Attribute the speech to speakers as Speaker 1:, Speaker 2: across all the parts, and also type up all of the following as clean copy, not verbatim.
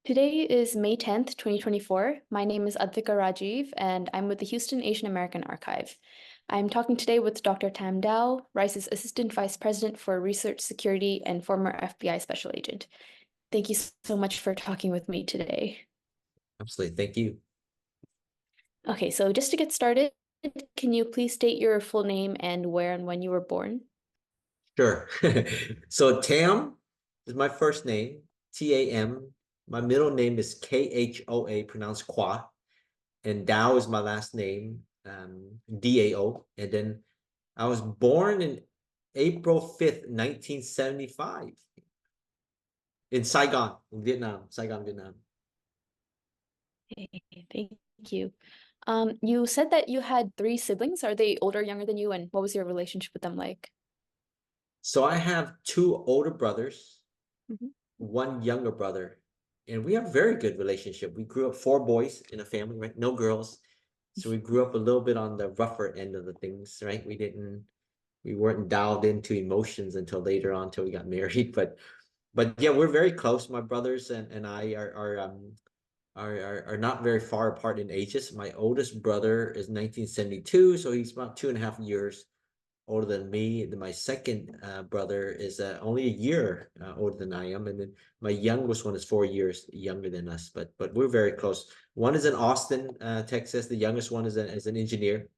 Speaker 1: Today is May 10th, 2024. My name is Advika Rajiv, and I'm with the Houston Asian American Archive. I'm talking today with Dr. Tam Dao, Rice's Assistant Vice President for Research Security and former FBI Special Agent. Thank you so much for talking with me today.
Speaker 2: Absolutely. Thank you.
Speaker 1: Okay, so just to get started, can you please state your full name and where and when you were born?
Speaker 2: Sure. So Tam is my first name, Tam. My middle name is Khoa, pronounced Kwa, and Dao is my last name, Dao. And then I was born in April 5th, 1975, in Saigon, in Vietnam, Saigon, Vietnam.
Speaker 1: Okay, thank you. You said that you had three siblings. Are they older, younger than you, and what was your relationship with them like?
Speaker 2: So I have two older brothers,
Speaker 1: Mhm.
Speaker 2: one younger brother, and we have a very good relationship. We grew up four boys in a family, right? No girls. So we grew up a little bit on the rougher end of the things, right? We weren't dialed into emotions until later on, until we got married. But yeah, we're very close. My brothers and I are not very far apart in ages. My oldest brother is 1972, so he's about 2.5 years older than me. And then my second brother is only a year older than I am, and then my youngest one is 4 years younger than us. But we're very close. One is in Austin, Texas. The youngest one is an engineer.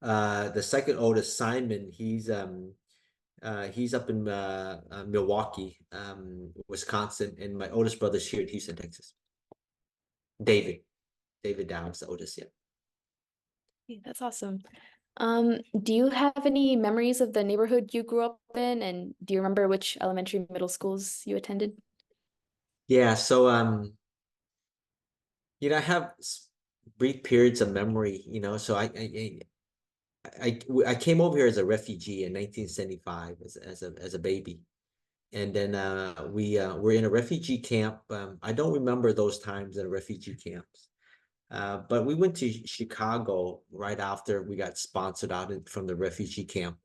Speaker 2: The second oldest, Simon, he's up in Milwaukee, Wisconsin, and my oldest brother's here in Houston, Texas. David, David Downs, the oldest, yeah.
Speaker 1: Okay, that's awesome. Do you have any memories of the neighborhood you grew up in, and do you remember which elementary, middle schools you attended?
Speaker 2: Yeah, so I have brief periods of memory, so I came over here as a refugee in 1975 as a baby. And then we were in a refugee camp. I don't remember those times in refugee camps. But we went to Chicago right after we got sponsored out from the refugee camp.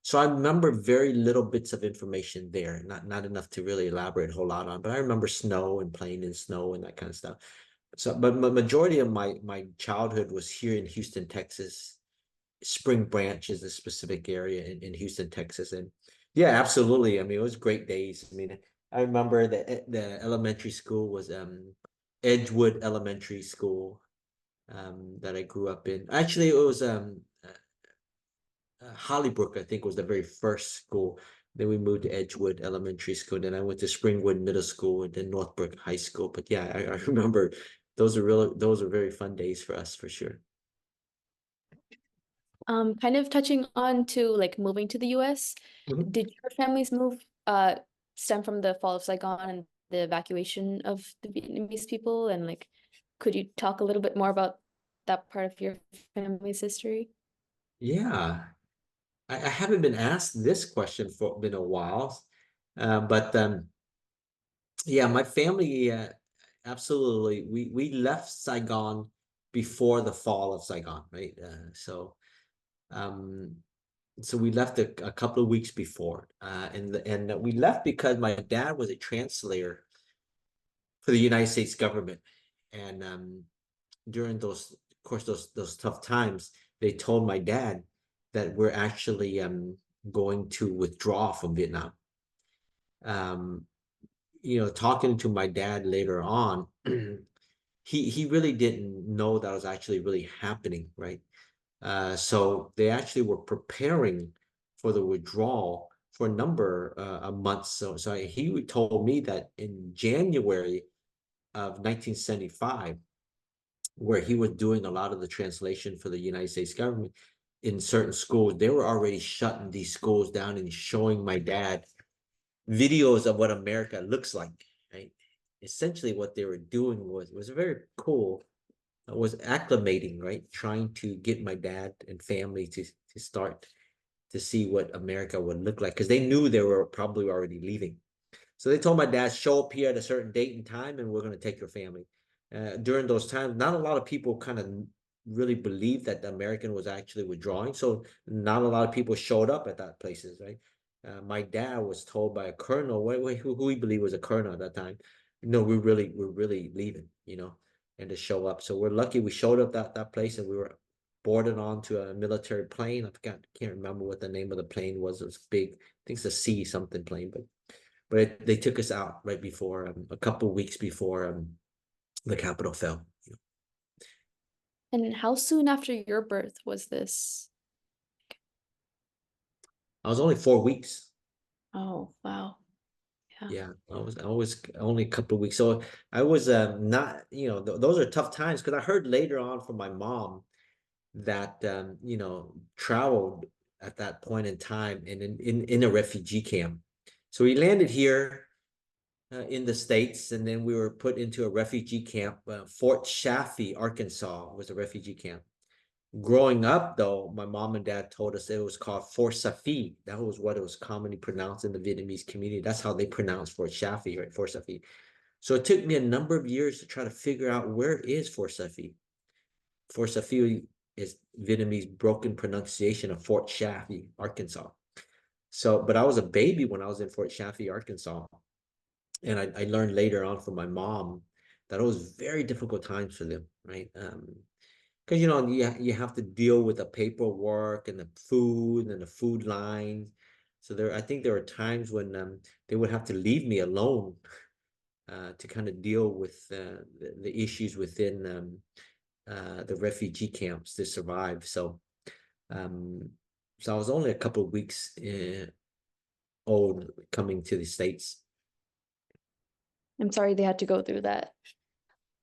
Speaker 2: So I remember very little bits of information there, not enough to really elaborate a whole lot on. But I remember snow and playing in snow and that kind of stuff. So, but the majority of my childhood was here in Houston, Texas. Spring Branch is a specific area in Houston, Texas, and yeah, absolutely. I mean, it was great days. I mean, I remember the elementary school was Edgewood Elementary School, that I grew up in. Actually, it was Hollybrook, I think, was the very first school. Then we moved to Edgewood Elementary School. Then I went to Springwood Middle School and then Northbrook High School. But yeah, I remember those are very fun days for us for sure.
Speaker 1: Kind of touching on to like moving to the US,
Speaker 2: Mhm.
Speaker 1: did your family's move stem from the fall of Saigon and the evacuation of the Vietnamese people? And like, could you talk a little bit more about that part of your family's history?
Speaker 2: Yeah, I haven't been asked this question for been a while, but yeah, my family absolutely. We left Saigon before the fall of Saigon, right? Um, so we left a couple of weeks before, and we left because my dad was a translator for the United States government, and during those, of course, those tough times, they told my dad that we're actually going to withdraw from Vietnam. Um, Talking to my dad later on, he really didn't know that was actually really happening, right? So they actually were preparing for the withdrawal for a number of months. So he told me that in January of 1975, where he was doing a lot of the translation for the United States government in certain schools, they were already shutting these schools down and showing my dad videos of what America looks like, right? Essentially, what they were doing was very cool. Was acclimating, right? Trying to get my dad and family to start to see what America would look like because they knew they were probably already leaving. So they told my dad, show up here at a certain date and time, and we're going to take your family. During those times, not a lot of people kind of really believed that the American was actually withdrawing. So not a lot of people showed up at that places, right? My dad was told by a colonel, who we believe was a colonel at that time, no, we're really leaving, and to show up. So we're lucky we showed up that place, and we were boarded onto a military plane. Can't remember what the name of the plane was. It was big. I think it's a C something plane, but they took us out right before a couple of weeks before the Capitol fell.
Speaker 1: And how soon after your birth was this?
Speaker 2: I was only 4 weeks.
Speaker 1: Oh, wow.
Speaker 2: Yeah, I was only a couple of weeks. So I was not, those are tough times, because I heard later on from my mom that traveled at that point in time in a refugee camp. So we landed here in the States, and then we were put into a refugee camp. Fort Chaffee, Arkansas was a refugee camp. Growing up, though, my mom and dad told us it was called Fort Safi. That was what it was commonly pronounced in the Vietnamese community. That's how they pronounce Fort Chaffee, right? Fort Safi. So it took me a number of years to try to figure out where is Fort Safi. Fort Safi is Vietnamese broken pronunciation of Fort Chaffee, Arkansas. So, but I was a baby when I was in Fort Chaffee, Arkansas. And I learned later on from my mom that it was very difficult times for them, right? Because you have to deal with the paperwork and the food and the food lines. So I think there were times when they would have to leave me alone to kind of deal with the issues within the refugee camps to survive. Um, so I was only a couple of weeks old coming to the States.
Speaker 1: I'm sorry they had to go through that.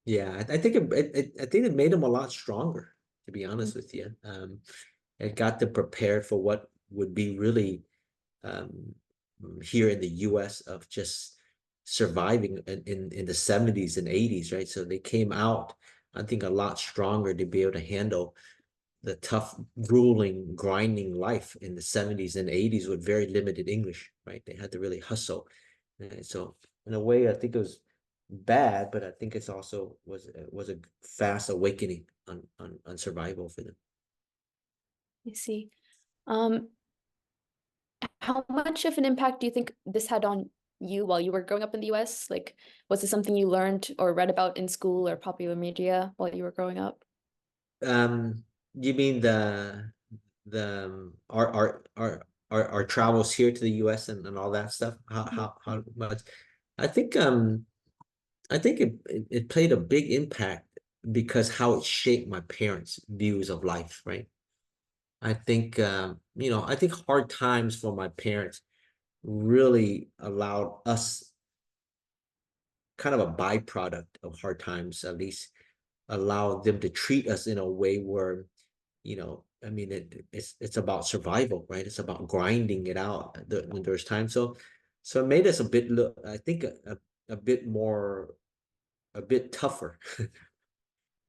Speaker 2: Yeah, I think I think it made them a lot stronger, to be honest with you. It got them prepared for what would be really um, here in the U.S. of just surviving in the 70s and 80s, right? So they came out, I think, a lot stronger to be able to handle the tough, grueling, grinding life in the 70s and 80s with very limited English, right? They had to really hustle. So in a way, I think it was bad, but I think it's also was a fast awakening on survival for them.
Speaker 1: I see. Um, how much of an impact do you think this had on you while you were growing up in the US? Like, was this something you learned or read about in school or popular media while you were growing up?
Speaker 2: You mean our travels here to the US and all that stuff? How much? I think I think it played a big impact because how it shaped my parents' views of life, right? I think I think hard times for my parents really allowed us, kind of a byproduct of hard times, at least allowed them to treat us in a way where, I mean, it's about survival, right? It's about grinding it out when there's time. So it made us a bit, I think, a bit more, a bit tougher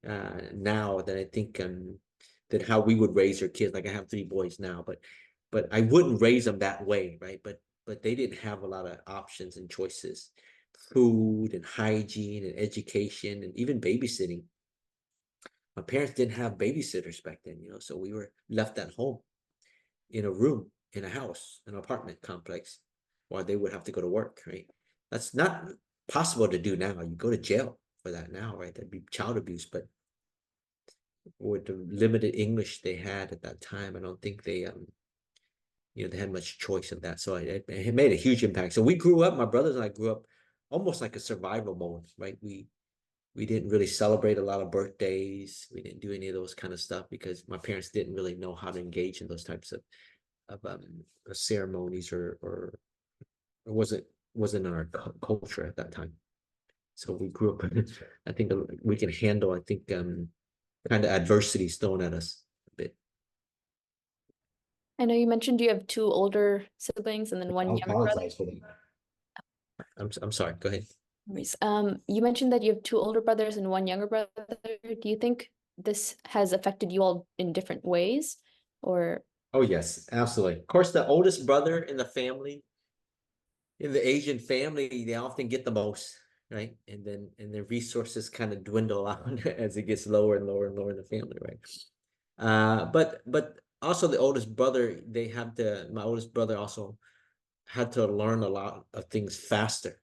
Speaker 2: now than I think than how we would raise our kids. Like I have 3 boys now, but I wouldn't raise them that way, right? But they didn't have a lot of options and choices, food and hygiene and education and even babysitting. My parents didn't have babysitters back then, so we were left at home in a room, in a house, an apartment complex, while they would have to go to work, right? That's not possible to do now. You go to jail for that now, right? That'd be child abuse. But with the limited English they had at that time, I don't think they had much choice of that. So it made a huge impact. So we grew up, my brothers and I grew up almost like a survival mode, right? We didn't really celebrate a lot of birthdays. We didn't do any of those kind of stuff because my parents didn't really know how to engage in those types of ceremonies or wasn't in our culture at that time. So we grew up. I think we can handle. I think kind of adversities thrown at us a bit.
Speaker 1: I know you mentioned you have two older siblings and then
Speaker 2: I
Speaker 1: one younger brother.
Speaker 2: apologize for that. I'm sorry. Go ahead.
Speaker 1: Anyways, you mentioned that you have two older brothers and one younger brother. Do you think this has affected you all in different ways? Or
Speaker 2: Oh yes, absolutely. Of course, the oldest brother in the family, in the Asian family, they often get the most, right? And their resources kind of dwindle out as it gets lower and lower and lower in the family, right? But also the oldest brother, my oldest brother also had to learn a lot of things faster,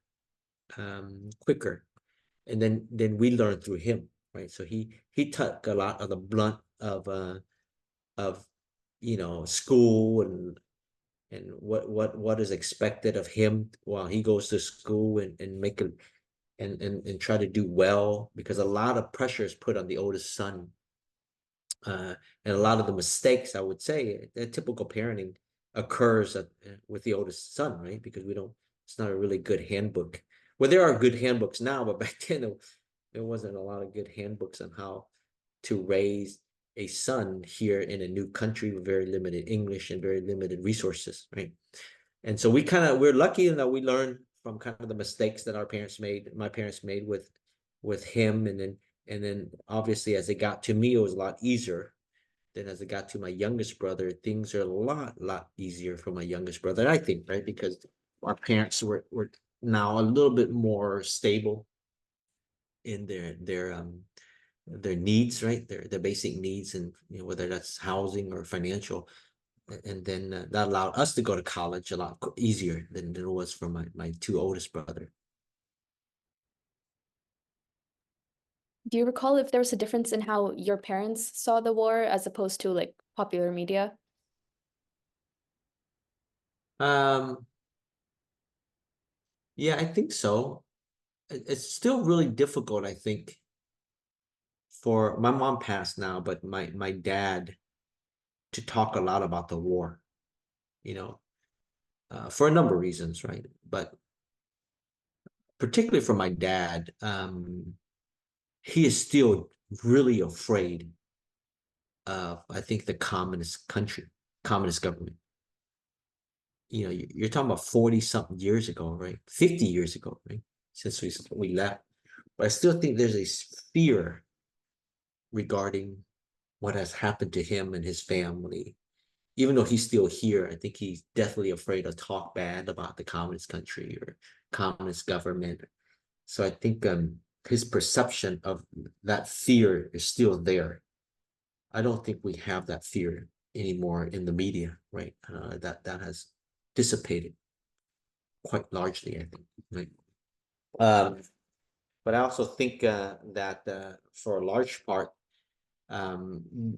Speaker 2: quicker, then we learned through him, right? So he took a lot of the blunt of school and what is expected of him while he goes to school and make a and try to do well, because a lot of pressure is put on the oldest son, and a lot of the mistakes, I would say, typical parenting occurs with the oldest son, right? Because it's not a really good handbook. Well, there are good handbooks now, but back then there wasn't a lot of good handbooks on how to raise a son here in a new country with very limited English and very limited resources, right? And so we're lucky in that we learned from kind of the mistakes that my parents made with him, and then obviously as it got to me, it was a lot easier. Then as it got to my youngest brother, things are a lot easier for my youngest brother, I think, right? Because our parents were now a little bit more stable in their needs, right? Their basic needs, and whether that's housing or financial. And then that allowed us to go to college a lot easier than it was for my two oldest brother.
Speaker 1: Do you recall if there was a difference in how your parents saw the war as opposed to like popular media?
Speaker 2: Um, yeah, I think so. It's still really difficult, I think, for my mom passed now, but my dad to talk a lot about the war, you know, for a number of reasons, right? But particularly for my dad, he is still really afraid of, I think, the communist government. You're talking about 40 something years ago, right? 50 years ago, right? Since we left. But I still think there's a fear regarding what has happened to him and his family. Even though he's still here, I think he's definitely afraid to talk bad about the communist country or communist government. So I think his perception of that fear is still there. I don't think we have that fear anymore in the media, right? That has dissipated quite largely, I think, right? But I also think that for a large part, um,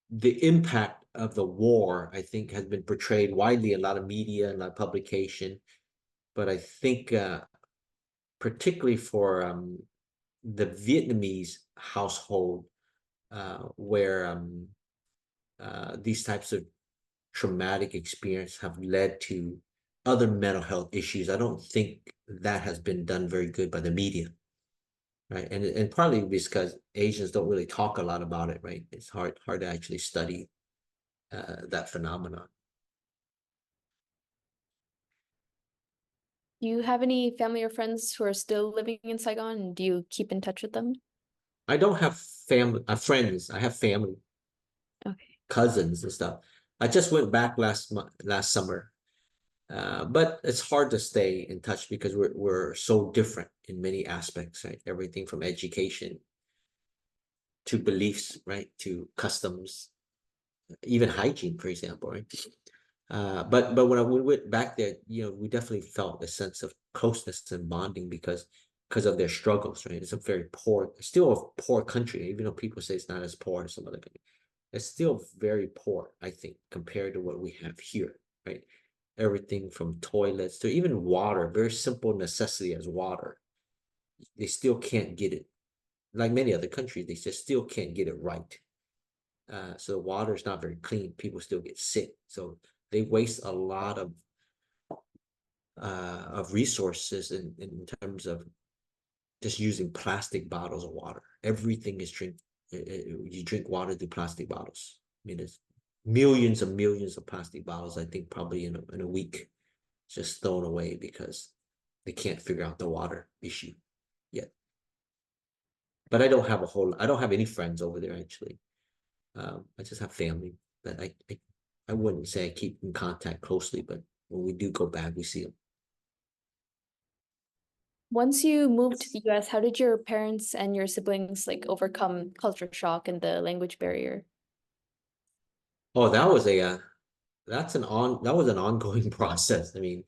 Speaker 2: the impact of the war, I think, has been portrayed widely in a lot of media and a lot of publication. But I think, particularly for the Vietnamese household, where these types of traumatic experience have led to other mental health issues, I don't think that has been done very good by the media, right? And partly because Asians don't really talk a lot about it, right? It's hard to actually study that phenomenon.
Speaker 1: Do you have any family or friends who are still living in Saigon, and do you keep in touch with them?
Speaker 2: I don't have family friends. I have family,
Speaker 1: Okay.
Speaker 2: cousins and stuff. I just went back last summer, but it's hard to stay in touch because we're so different in many aspects, right? Everything from education to beliefs, right, to customs, even hygiene, for example, right? But when we went back there, we definitely felt a sense of closeness and bonding because of their struggles, right? It's a very poor, still a poor country, even though people say it's not as poor as some other countries. It's still very poor, I think, compared to what we have here, right? Everything from toilets to even water, very simple necessity as water. They still can't get it. Like many other countries, they just still can't get it right. So the water is not very clean. People still get sick. So they waste a lot of resources in terms of just using plastic bottles of water. Everything is you drink water through plastic bottles. I mean, there's millions and millions of plastic bottles, I think probably in a week, just thrown away because they can't figure out the water issue yet. But I don't have any friends over there actually. I just have family that I wouldn't say I keep in contact closely, but when we do go back, we see them.
Speaker 1: Once you moved to the US, how did your parents and your siblings like overcome culture shock and the language barrier?
Speaker 2: Oh, that was an ongoing process. I mean,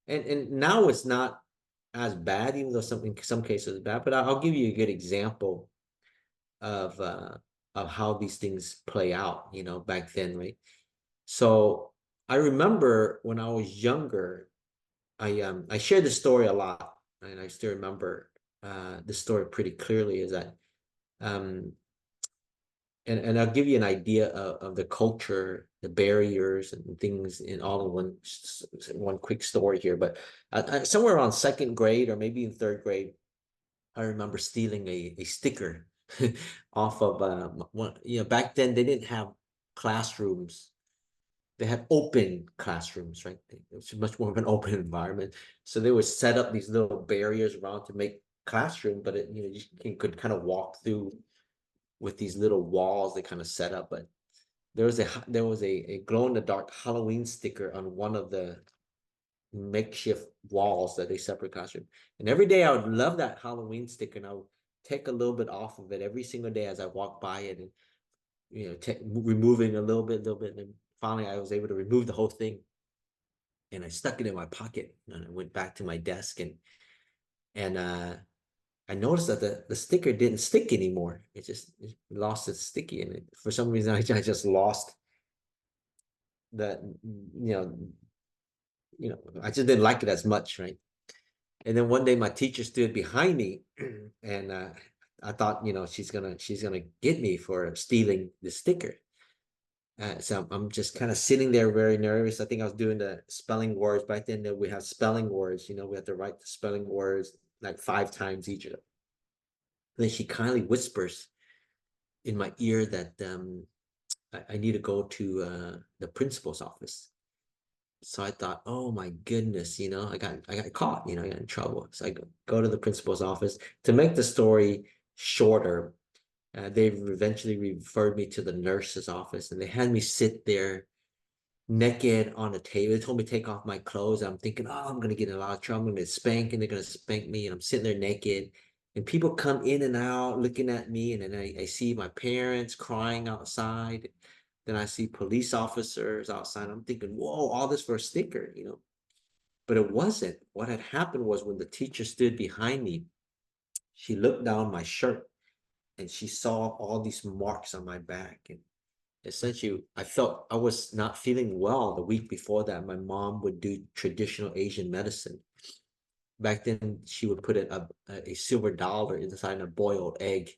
Speaker 2: and now it's not. as bad, even though some cases is bad. But I'll give you a good example of how these things play out, back then, right? So I remember when I was younger, I share this story a lot, and I still remember the story pretty clearly. Is that um, and I'll give you an idea of the culture, the barriers, and things in all in one quick story here. But somewhere around second grade or maybe in third grade, I remember stealing a sticker off of one. Back then they didn't have classrooms. They had open classrooms, right? It was much more of an open environment. So they would set up these little barriers around to make classroom, but you could kind of walk through with these little walls they kind of set up. But there was a glow in the dark Halloween sticker on one of the makeshift walls that they separate classroom. And every day I would love that Halloween sticker, and I would take a little bit off of it every single day as I walk by it, and removing a little bit, and then finally I was able to remove the whole thing, and I stuck it in my pocket, and I went back to my desk, and I noticed that the sticker didn't stick anymore. It lost its sticky, and for some reason I just lost that. I just didn't like it as much, right? And then one day my teacher stood behind me, and I thought, she's gonna get me for stealing the sticker. So I'm just kind of sitting there very nervous. I think I was doing the spelling words back then. That we have spelling words. We have to write the spelling words like 5 times each of them. And then she kindly whispers in my ear that I need to go to the principal's office. So I thought, oh my goodness, I got caught, I got in trouble. So I go to the principal's office. To make the story shorter, they eventually referred me to the nurse's office, and they had me sit there naked on a table. They told me to take off my clothes. I'm thinking, oh, I'm gonna get in a lot of trouble. I'm gonna get spanked, and they're gonna spank me. And I'm sitting there naked, and people come in and out looking at me, and then I see my parents crying outside. Then I see police officers outside. I'm thinking, whoa, all this for a sticker. But it wasn't. What had happened was when the teacher stood behind me, she looked down my shirt, and she saw all these marks on my back. And essentially, I felt I was not feeling well the week before that. My mom would do traditional Asian medicine. Back then, she would put a silver dollar inside a boiled egg,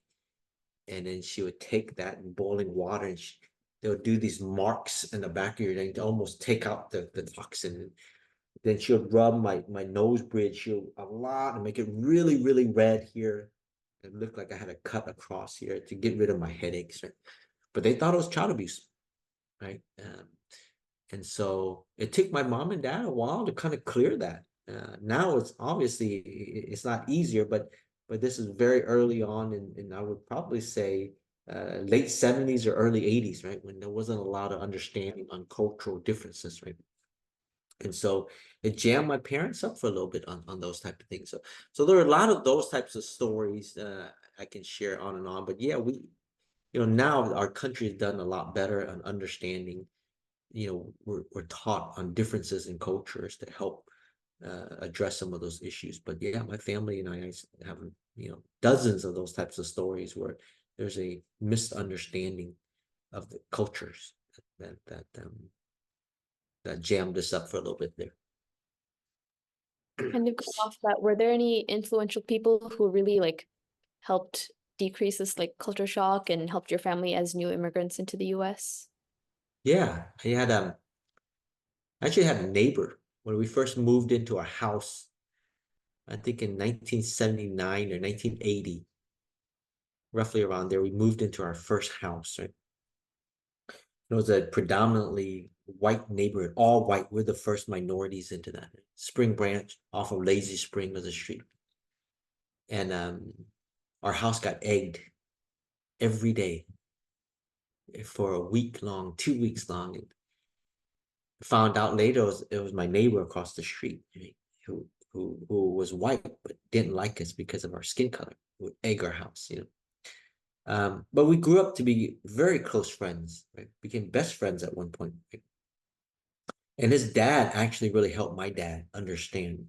Speaker 2: and then she would take that in boiling water, and they would do these marks in the back of your neck to almost take out the toxin. Then she would rub my nose bridge a lot and make it really, really red here. It looked like I had a cut across here to get rid of my headaches. Right? But they thought it was child abuse, right? And so it took my mom and dad a while to kind of clear that. Now it's not easier, but this is very early on, and I would probably say late 70s or early 80s, right? When there wasn't a lot of understanding on cultural differences, right? And so it jammed my parents up for a little bit on those type of things. So there are a lot of those types of stories I can share on and on. But yeah, now our country has done a lot better on understanding. We're taught on differences in cultures to help address some of those issues. But yeah, my family and I have dozens of those types of stories where there's a misunderstanding of the cultures that jammed us up for a little bit there.
Speaker 1: Kind of going off that, were there any influential people who really like helped decrease this like culture shock and helped your family as new immigrants into the US?
Speaker 2: Yeah, I actually had a neighbor when we first moved into our house. I think in 1979 or 1980, roughly around there, we moved into our first house, right? It was a predominantly white neighborhood, all white. We're the first minorities into that. Spring Branch off of Lazy Spring was a street. And our house got egged every day for a week long, 2 weeks long. And found out later it was my neighbor across the street, right, who was white but didn't like us because of our skin color, would egg our house. But we grew up to be very close friends, right? Became best friends at one point. Right? And his dad actually really helped my dad understand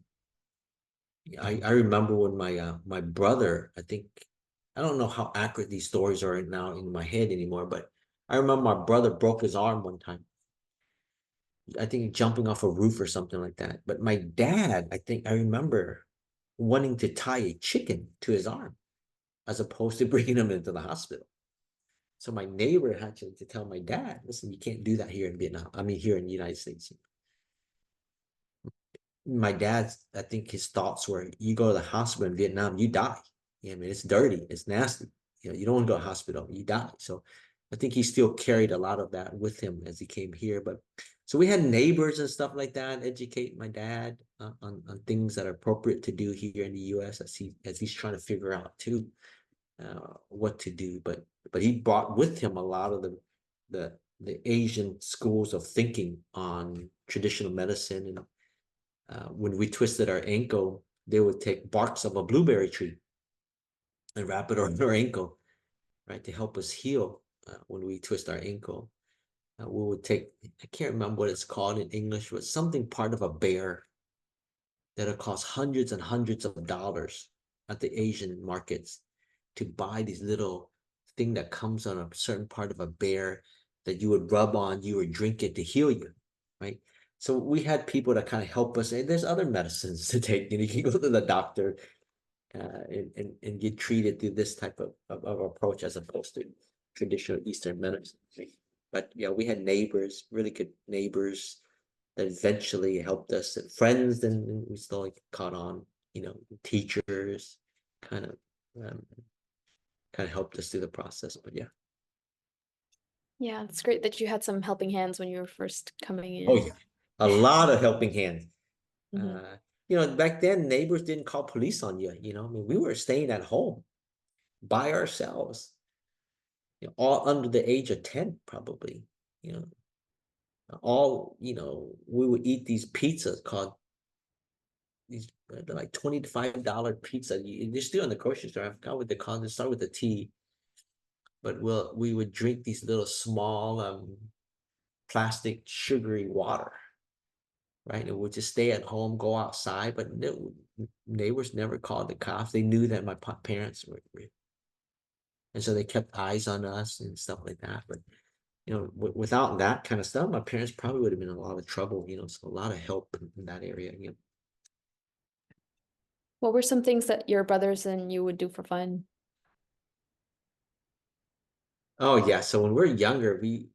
Speaker 2: I remember when my brother, I don't know how accurate these stories are now in my head anymore, but I remember my brother broke his arm one time. I think jumping off a roof or something like that. But my dad, I remember wanting to tie a chicken to his arm as opposed to bringing him into the hospital. So my neighbor had to tell my dad, listen, you can't do that here in Vietnam. I mean, here in the United States. My dad's, I think his thoughts were, you go to the hospital in Vietnam, you die. Yeah, I mean, it's dirty, it's nasty. You don't want to go to hospital, you die. So I think he still carried a lot of that with him as he came here. But so we had neighbors and stuff like that educate my dad on things that are appropriate to do here in the U.S. as he's trying to figure out too what to do. But he brought with him a lot of the Asian schools of thinking on traditional medicine. And when we twisted our ankle, they would take barks of a blueberry tree and wrap it around our ankle, right, to help us heal when we twist our ankle. We would take, I can't remember what it's called in English, but something part of a bear that'll cost hundreds and hundreds of dollars at the Asian markets to buy these little thing that comes on a certain part of a bear that you would rub on, you would drink it to heal you, right? So we had people that kind of help us. And there's other medicines to take. You can go to the doctor and get treated through this type of approach as opposed to traditional Eastern medicine. But yeah, we had neighbors, really good neighbors that eventually helped us, and friends, and we still caught on, teachers kind of um, kind of helped us through the process. But yeah.
Speaker 1: Yeah, it's great that you had some helping hands when you were first coming
Speaker 2: Oh
Speaker 1: in.
Speaker 2: yeah, a lot of helping hands.
Speaker 1: Mhm.
Speaker 2: Back then neighbors didn't call police on you. I mean, we were staying at home by ourselves, all under the age of 10, probably. You know, we would eat these pizzas called these they're like $25 pizza. They're still in the grocery store. I forgot what they call them. They start with a T, but we would drink these little small plastic sugary water, right? And we'd just stay at home, go outside, but neighbors never called the cops. They knew that my parents were, and so they kept eyes on us and stuff like that. But without that kind of stuff, my parents probably would have been in a lot of trouble. So a lot of help in that area.
Speaker 1: What were some things that your brothers and you would do for fun?
Speaker 2: Oh yeah. So when we're younger, we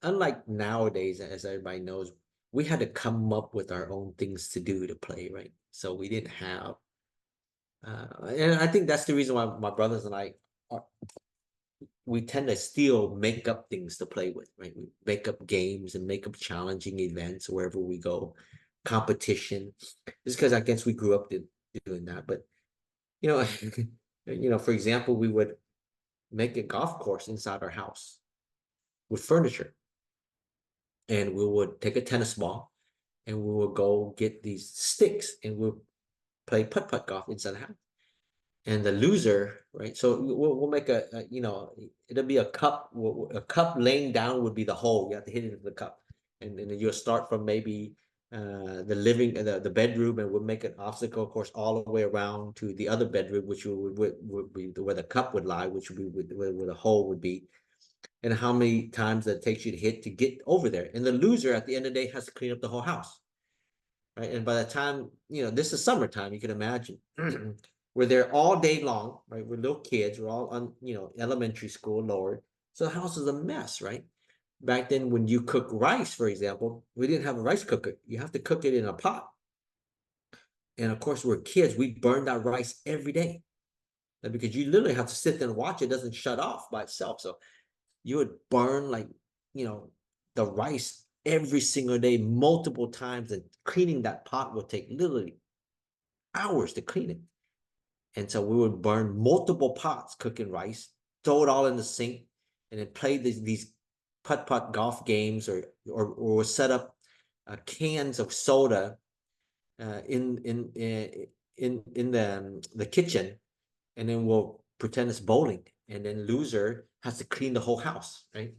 Speaker 2: unlike nowadays, as everybody knows, we had to come up with our own things to do to play, right? So we didn't have and I think that's the reason why my brothers and I are, we tend to still make up things to play with, right? We make up games and make up challenging events wherever we go, competition. Just because I guess we grew up doing that. But you know, for example, we would make a golf course inside our house with furniture, and we would take a tennis ball, and we would go get these sticks, and we'll play putt putt golf inside the house. And the loser, right? So we'll make it'll be a cup. A cup laying down would be the hole. You have to hit it into the cup, and then you'll start from maybe the bedroom, and we'll make an obstacle course all the way around to the other bedroom, which would be where the cup would lie, which would be where the hole would be, and how many times that takes you to hit to get over there. And the loser at the end of the day has to clean up the whole house, right? And by the time, this is summertime, you can imagine. We're there all day long, right? We're little kids, we're all on, elementary school, lower. So the house is a mess, right? Back then, when you cook rice, for example, we didn't have a rice cooker. You have to cook it in a pot. And of course, we're kids, we burn that rice every day. Because you literally have to sit there and watch it, doesn't shut off by itself. So you would burn like, you know, the rice every single day, multiple times, and cleaning that pot would take literally hours to clean it. And so we would burn multiple pots cooking rice, throw it all in the sink, and then play these putt-putt golf games, or set up cans of soda in the kitchen, and then we'll pretend it's bowling, and then loser has to clean the whole house, right?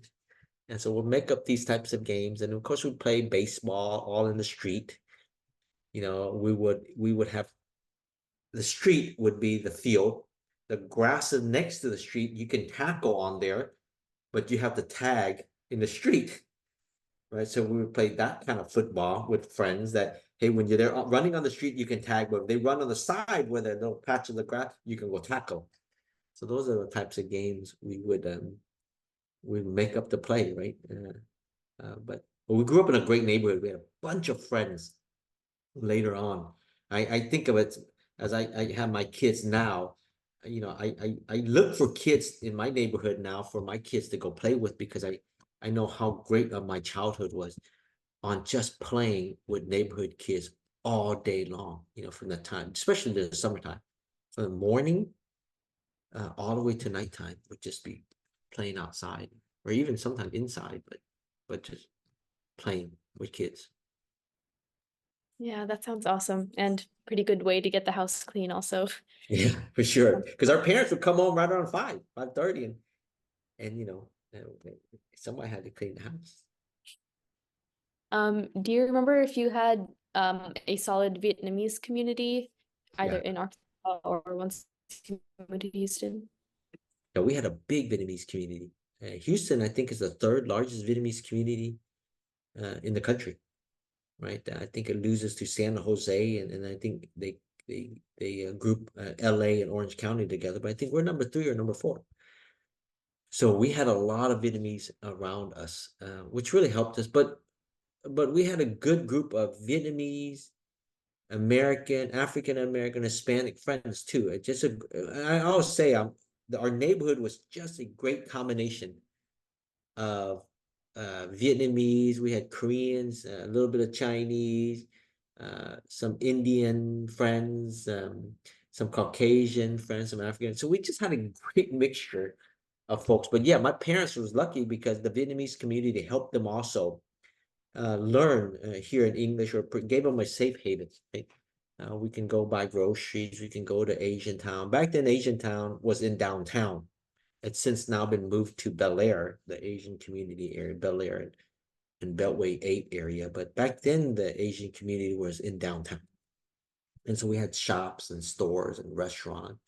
Speaker 2: And so we'll make up these types of games, and of course we play baseball all in the street. We would have the street would be the field. The grass is next to the street. You can tackle on there, but you have to tag in the street, right? So we would play that kind of football with friends that, hey, when you're there running on the street, you can tag, but if they run on the side where there's no patch of the grass, you can go tackle. So those are the types of games we make up the play, right? But we grew up in a great neighborhood. We had a bunch of friends later on. I think of it as I have my kids now. I look for kids in my neighborhood now for my kids to go play with because I know how great my childhood was on just playing with neighborhood kids all day long, from the time, especially the summertime, from the morning all the way to nighttime would just be playing outside or even sometimes inside, but just playing with kids.
Speaker 1: Yeah, that sounds awesome. And pretty good way to get the house clean also.
Speaker 2: Yeah, for sure. Because our parents would come home right around 5:30, and someone had to clean the house.
Speaker 1: Do you remember if you had a solid Vietnamese community, either
Speaker 2: Yeah.
Speaker 1: in Arkansas or once you moved to Houston?
Speaker 2: Yeah, we had a big Vietnamese community. Houston, I think, is the third largest Vietnamese community in the country, right? I think it loses to San Jose, and I think they group LA and Orange County together, but I think we're number 3 or number 4. So we had a lot of Vietnamese around us, which really helped us. But we had a good group of Vietnamese, American, African American, Hispanic friends too. I always say our neighborhood was just a great combination of Vietnamese. We had Koreans, a little bit of Chinese, some Indian friends, some Caucasian friends, some African. So we just had a great mixture of folks. But yeah, my parents was lucky because the Vietnamese community helped them also learn here in English, or gave them a safe haven. Right? We can go buy groceries. We can go to Asian Town. Back then, Asian Town was in downtown. It's since now been moved to Bel Air, the Asian community area, Bel Air and Beltway 8 area. But back then, the Asian community was in downtown. And so we had shops and stores and restaurants.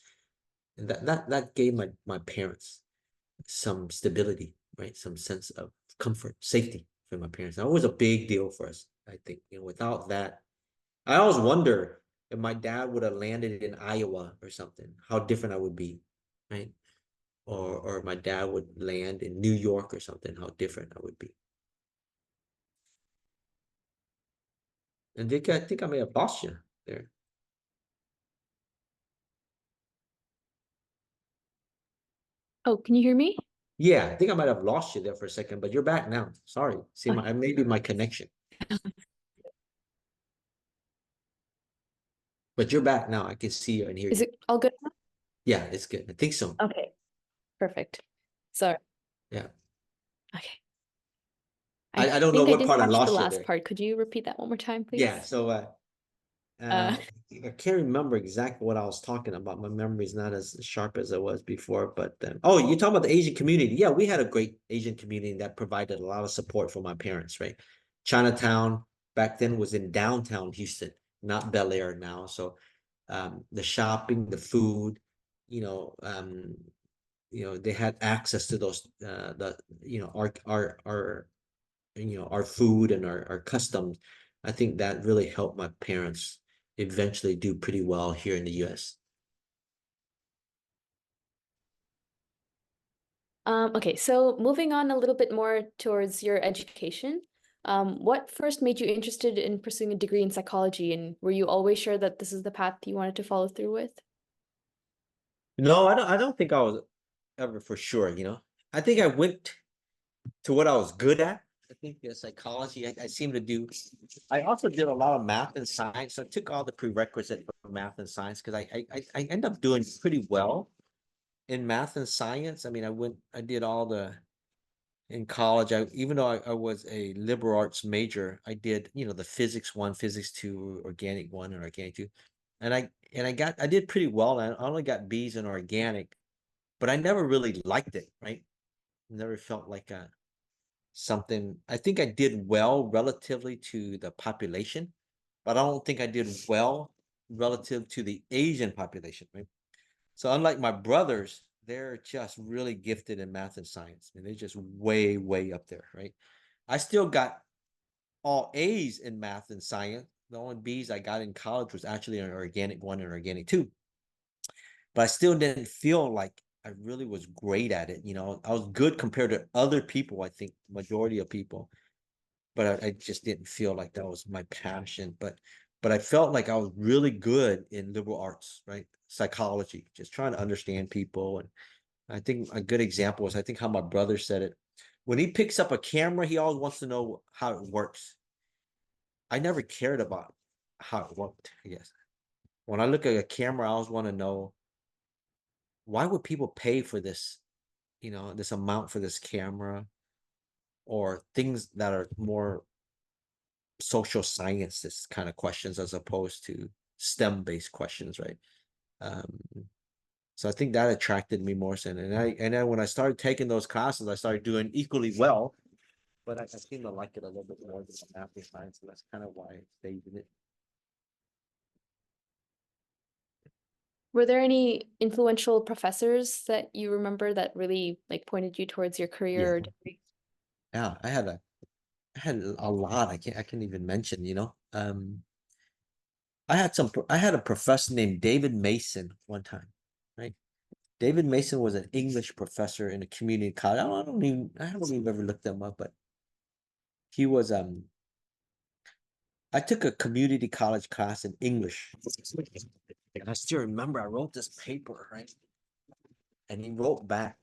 Speaker 2: And that gave my parents some stability, right? Some sense of comfort, safety for my parents. That was a big deal for us, I think. Without that, I always wonder if my dad would have landed in Iowa or something, how different I would be, right? Or my dad would land in New York or something, how different I would be. And I think I may have lost you there.
Speaker 1: Oh, can you hear me?
Speaker 2: Yeah, I think I might have lost you there for a second, but you're back now. Sorry. See,
Speaker 1: Okay.
Speaker 2: maybe my connection. But you're back now. I can see you and hear
Speaker 1: Is
Speaker 2: you.
Speaker 1: it all good now?
Speaker 2: Yeah, it's good. I think so.
Speaker 1: Okay, perfect. Sorry.
Speaker 2: Yeah.
Speaker 1: Okay. I
Speaker 2: I don't know
Speaker 1: think I
Speaker 2: what
Speaker 1: didn't
Speaker 2: part I
Speaker 1: catch the
Speaker 2: lost you
Speaker 1: last
Speaker 2: there.
Speaker 1: part. Could you repeat that one more time,
Speaker 2: Yeah,
Speaker 1: please?
Speaker 2: so
Speaker 1: Uh,
Speaker 2: I can't remember exactly what I was talking about. My memory is not as sharp as it was before, but oh, you're talking about the Asian community. Yeah, we had a great Asian community that provided a lot of support for my parents, right? Chinatown back then was in downtown Houston, not Bel Air now. So the shopping, the food, you know, um, they had access to those our food and our customs. I think that really helped my parents eventually do pretty well here in the US.
Speaker 1: okay, so moving on a little bit more towards your education, what first made you interested in pursuing a degree in psychology, and were you always sure that this is the path you wanted to follow through with?
Speaker 2: No, I don't think I was ever for sure. I think I went to what I was good at. I think psychology, I seem to do. I also did a lot of math and science. So I took all the prerequisite for math and science because I end up doing pretty well in math and science. I mean, I did all the in college. Even though I was a liberal arts major, I did, the physics 1, physics 2, organic 1, and organic 2. And I did pretty well. I only got B's in organic, but I never really liked it, right? Never felt like something. I think I did well relatively to the population, but I don't think I did well relative to the Asian population, right? So unlike my brothers, they're just really gifted in math and science. I mean, they're just way, way up there, right? I still got all A's in math and science. The only B's I got in college was actually an organic 1 and organic 2. But I still didn't feel like I really was great at it. I was good compared to other people, I think, majority of people. But I just didn't feel like that was my passion. But I felt like I was really good in liberal arts, right? Psychology, just trying to understand people. And I think a good example is I think how my brother said it. When he picks up a camera, he always wants to know how it works. I never cared about how it worked, I guess. When I look at a camera, I always want to know, why would people pay for this, this amount for this camera, or things that are more social sciences kind of questions as opposed to STEM-based questions, right? Um, so I think that attracted me more. And then when I started taking those classes, I started doing equally well, but I seem to like it a little bit more than the math and science, so that's kind of why I stayed in it.
Speaker 1: Were there any influential professors that you remember that really like pointed you towards your
Speaker 2: Yeah,
Speaker 1: career or degree?
Speaker 2: yeah, I had a lot. I can't even mention. I had a professor named David Mason one time, right? David Mason was an English professor in a community college. I haven't even ever looked them up, but he was I took a community college class in English. And I still remember I wrote this paper, right? And he wrote back,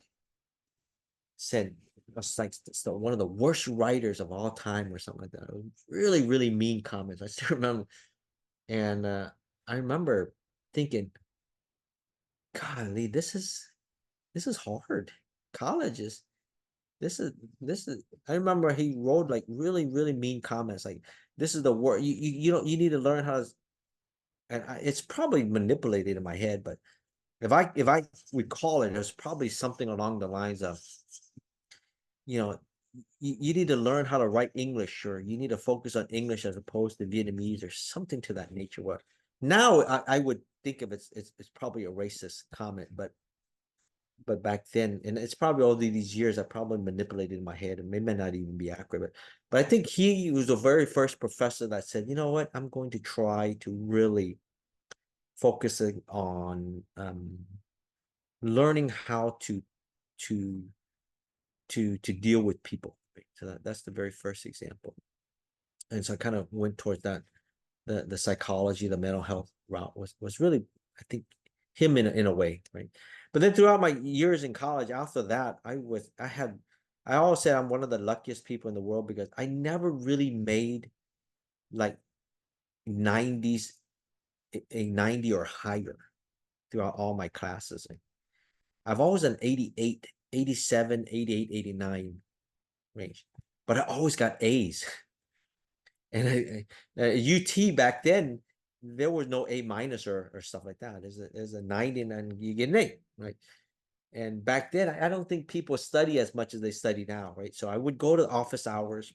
Speaker 2: said it was like one of the worst writers of all time or something like that. It was really, really mean comments. I still remember. And I remember thinking, golly, this is hard. College is this is this is I remember he wrote like really, really mean comments like, this is the word you need to learn how to, and it's probably manipulated in my head, but if I recall it, it was probably something along the lines of, you know, you need to learn how to write English, or you need to focus on English as opposed to Vietnamese, or something to that nature. What now I would think of it's probably a racist comment, but back then, and it's probably all these years I probably manipulated in my head, and may not even be accurate. But I think he was the very first professor that said, you know what, I'm going to try to really focusing on learning how to to deal with people. Right? So that's the very first example. And so I kind of went towards that. The psychology, the mental health route was really, I think, him in a way, right? But then throughout my years in college, after that, I always say I'm one of the luckiest people in the world, because I never really made like 90s, a 90 or higher throughout all my classes. I've always an 88, 87, 88, 89 range, but I always got A's. And UT back then, there was no A minus or stuff like that. There's a 90 and you get an A, right? And back then, I don't think people study as much as they study now, right? So I would go to office hours,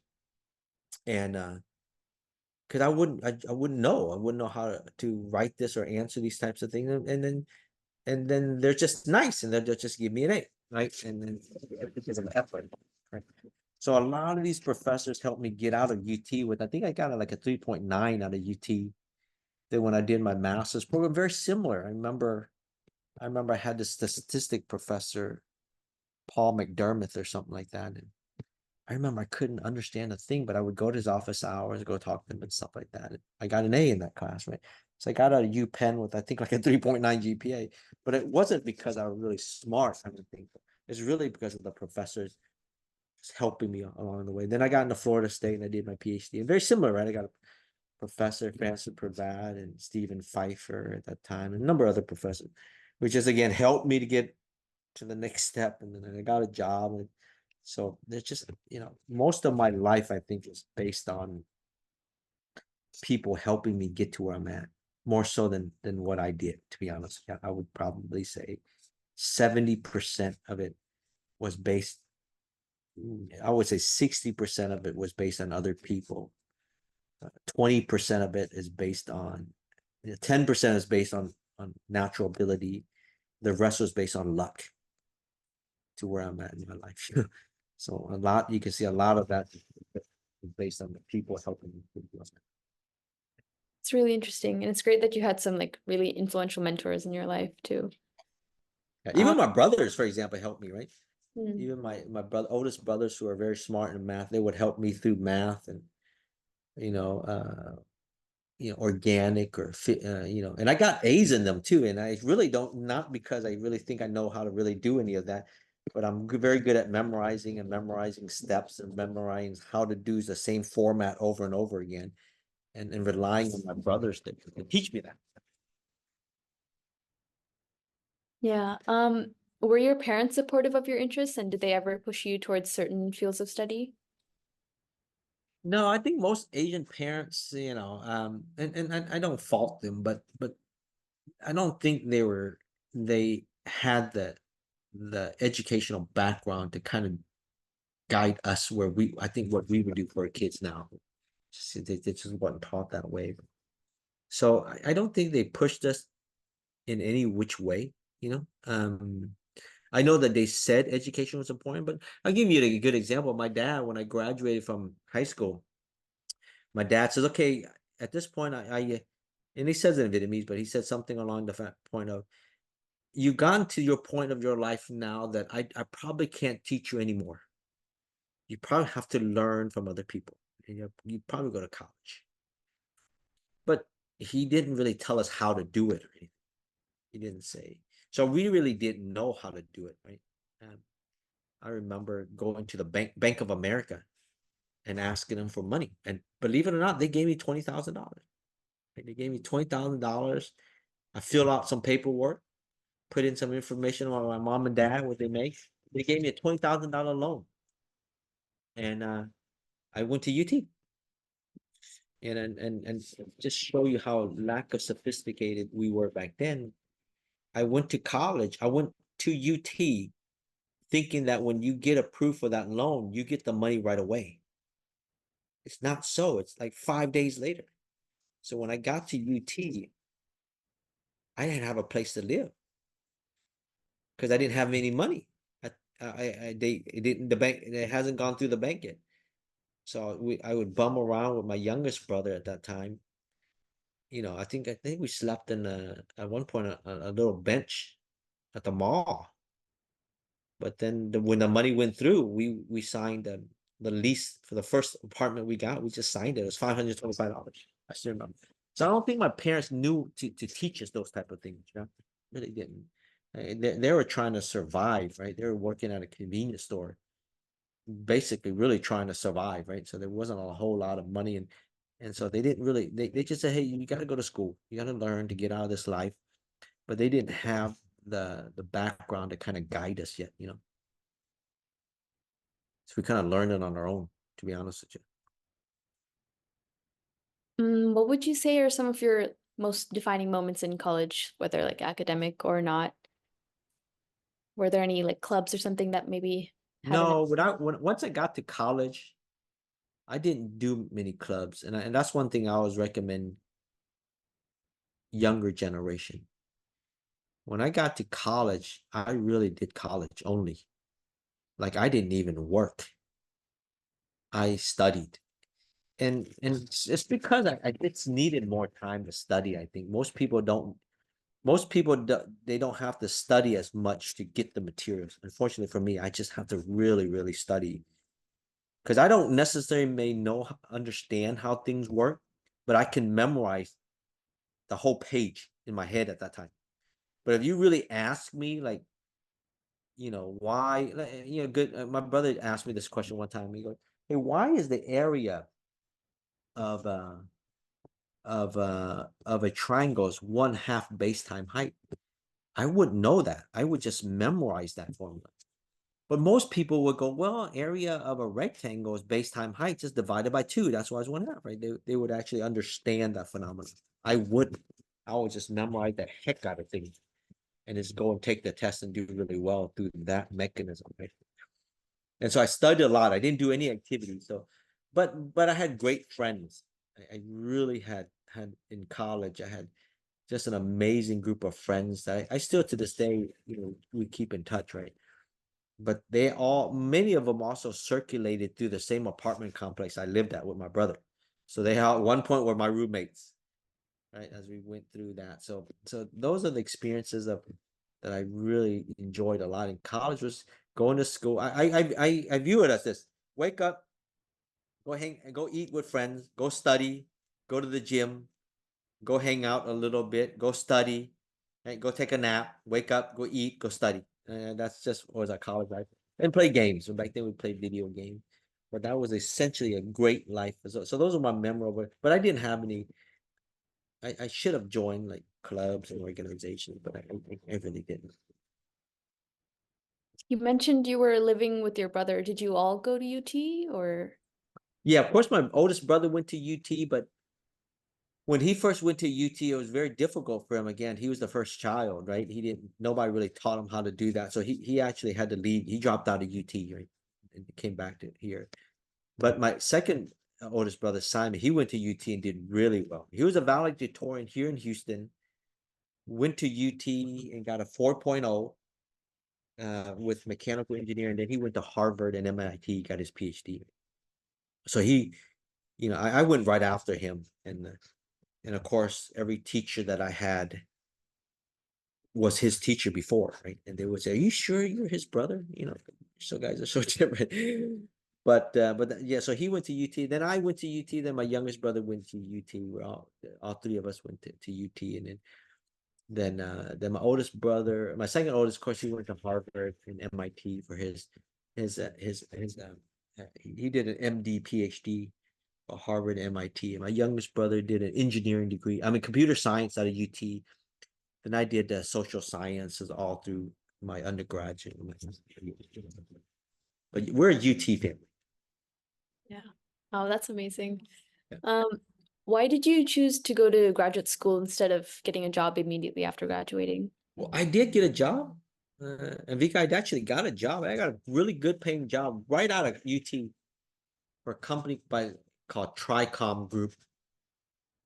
Speaker 2: and because I wouldn't know. I wouldn't know how to write this or answer these types of things. And then they're just nice, and they'll just give me an A, right? And then because of effort, right? So a lot of these professors helped me get out of UT with, I think I got like a 3.9 out of UT. Then when I did my master's program, very similar. I remember I had this statistic professor, Paul McDermott or something like that. And I remember I couldn't understand a thing, but I would go to his office hours, go talk to him and stuff like that. And I got an A in that class, right? So I got out of UPenn with, I think, like a 3.9 GPA, but it wasn't because I was really smart, I don't think. It's really because of the professors helping me along the way. Then I got into Florida State and I did my PhD. And very similar, right? I got a professor, Francis Pravat and Stephen Pfeiffer at that time, and a number of other professors, which just again helped me to get to the next step. And then I got a job. And so there's just, most of my life, I think, is based on people helping me get to where I'm at, more so than what I did, to be honest. Yeah, I would probably say 70% of it was based, I would say 60% of it was based on other people. 20% of it is based on 10% is based on natural ability. The rest was based on luck to where I'm at in my life. So you can see a lot of that is based on the people helping me.
Speaker 1: It's really interesting, and it's great that you had some like really influential mentors in your life too.
Speaker 2: Yeah,
Speaker 1: Um,
Speaker 2: even my brothers, for example, helped me, right?
Speaker 1: hmm.
Speaker 2: Even my oldest brothers who are very smart in math, they would help me through math and you know, organic or and I got A's in them too. And I really don't, not because I really think I know how to really do any of that, but I'm very good at memorizing steps and memorizing how to do the same format over and over again, and relying on my brothers to teach me that.
Speaker 1: Yeah. Were your parents supportive of your interests, and did they ever push you towards certain fields of study?
Speaker 2: No, I think most Asian parents, and I don't fault them, but I don't think they had the educational background to kind of guide us where I think what we would do for our kids now. They just wasn't taught that way. So I don't think they pushed us in any which way, you know. I know that they said education was important, but I'll give you a good example. My dad, when I graduated from high school, my dad says, okay, at this point, and he says it in Vietnamese, but he said something along the point of, you gotten to your point of your life now that I probably can't teach you anymore. You probably have to learn from other people. And you probably go to college. But he didn't really tell us how to do it or anything. He didn't say. So we really didn't know how to do it, right? I remember going to the Bank of America and asking them for money. And believe it or not, they gave me $20,000. They gave me $20,000. I filled out some paperwork, put in some information on my mom and dad, what they make. They gave me a $20,000 loan. And I went to UT. And just show you how lack of sophisticated we were back then. I went to college. I went to UT thinking that when you get approved for that loan, you get the money right away. It's not so. It's like 5 days later. So when I got to UT, I didn't have a place to live because I didn't have any money. It didn't, the bank, it hasn't gone through the bank yet. So I would bum around with my youngest brother at that time. I think we slept in at one point a little bench at the mall. But then when the money went through, we signed the lease for the first apartment we got. We just signed it. It was $525. I still remember. So I don't think my parents knew to teach us those type of things. Really didn't. They were trying to survive, right? They were working at a convenience store, basically really trying to survive, right? So there wasn't a whole lot of money, and so they didn't really. They just said, hey, you got to go to school. You got to learn to get out of this life. But they didn't have the background to kind of guide us yet, So we kind of learned it on our own, to be honest with you.
Speaker 1: What would you say are some of your most defining moments in college, whether like academic or not? Were there any like clubs or something that maybe had an?
Speaker 2: No, once I got to college, I didn't do many clubs, and that's one thing I always recommend younger generation. When I got to college, I really did college only. Like I didn't even work. I studied. And it's because I just needed more time to study. I think most people they don't have to study as much to get the materials. Unfortunately for me, I just have to really, really study because I don't necessarily may understand how things work, but I can memorize the whole page in my head at that time. But if you really ask me, like, why, good. My brother asked me this question one time. He goes, "Hey, why is the area of a triangle is 1/2 base time height?" I wouldn't know that. I would just memorize that formula. But most people would go, well, area of a rectangle is base time height just divided by 2. That's why it's 1/2, right? They would actually understand that phenomenon. I wouldn't. I would just memorize the heck out of things and just go and take the test and do really well through that mechanism, right? And so I studied a lot. I didn't do any activity. So, but I had great friends. I really had in college. I had just an amazing group of friends that I still to this day, we keep in touch, right? But many of them also circulated through the same apartment complex I lived at with my brother. So they at one point were my roommates, right? As we went through that. So those are the experiences that I really enjoyed a lot. In college was going to school. I view it as this: wake up, go eat with friends, go study, go to the gym, go hang out a little bit, go study, right? Go take a nap, wake up, go eat, go study. That's just was our college life. And play games. So back then we played video games. But that was essentially a great life. So those are my memorable. But I didn't have any. I should have joined like clubs and organizations, but I really didn't.
Speaker 1: You mentioned you were living with your brother. Did you all go to UT or?
Speaker 2: Yeah, of course, my oldest brother went to UT, but when he first went to UT, it was very difficult for him. Again, he was the first child, right? Nobody really taught him how to do that. So he actually had to leave. He dropped out of UT, right? And came back to here. But my second oldest brother, Simon, he went to UT and did really well. He was a valedictorian here in Houston, went to UT and got a 4.0 with mechanical engineering. Then he went to Harvard and MIT, got his PhD. So I went right after him. And of course, every teacher that I had was his teacher before, right? And they would say, "Are you sure you're his brother?" So guys are so different. But yeah, so he went to UT. Then I went to UT. Then my youngest brother went to UT. We're all three of us went to UT, and then my oldest brother, my second oldest, of course, he went to Harvard and MIT for he did an MD PhD at Harvard and MIT. And my youngest brother did an engineering degree. I mean, computer science out of UT. Then I did social sciences all through my undergraduate. But we're a UT family.
Speaker 1: Yeah. Oh, that's amazing.
Speaker 2: Yeah.
Speaker 1: Why did you choose to go to graduate school instead of getting a job immediately after graduating?
Speaker 2: Well, I did get a job. And Vika, I actually got a job. I got a really good paying job right out of UT for a company called Tricom Group.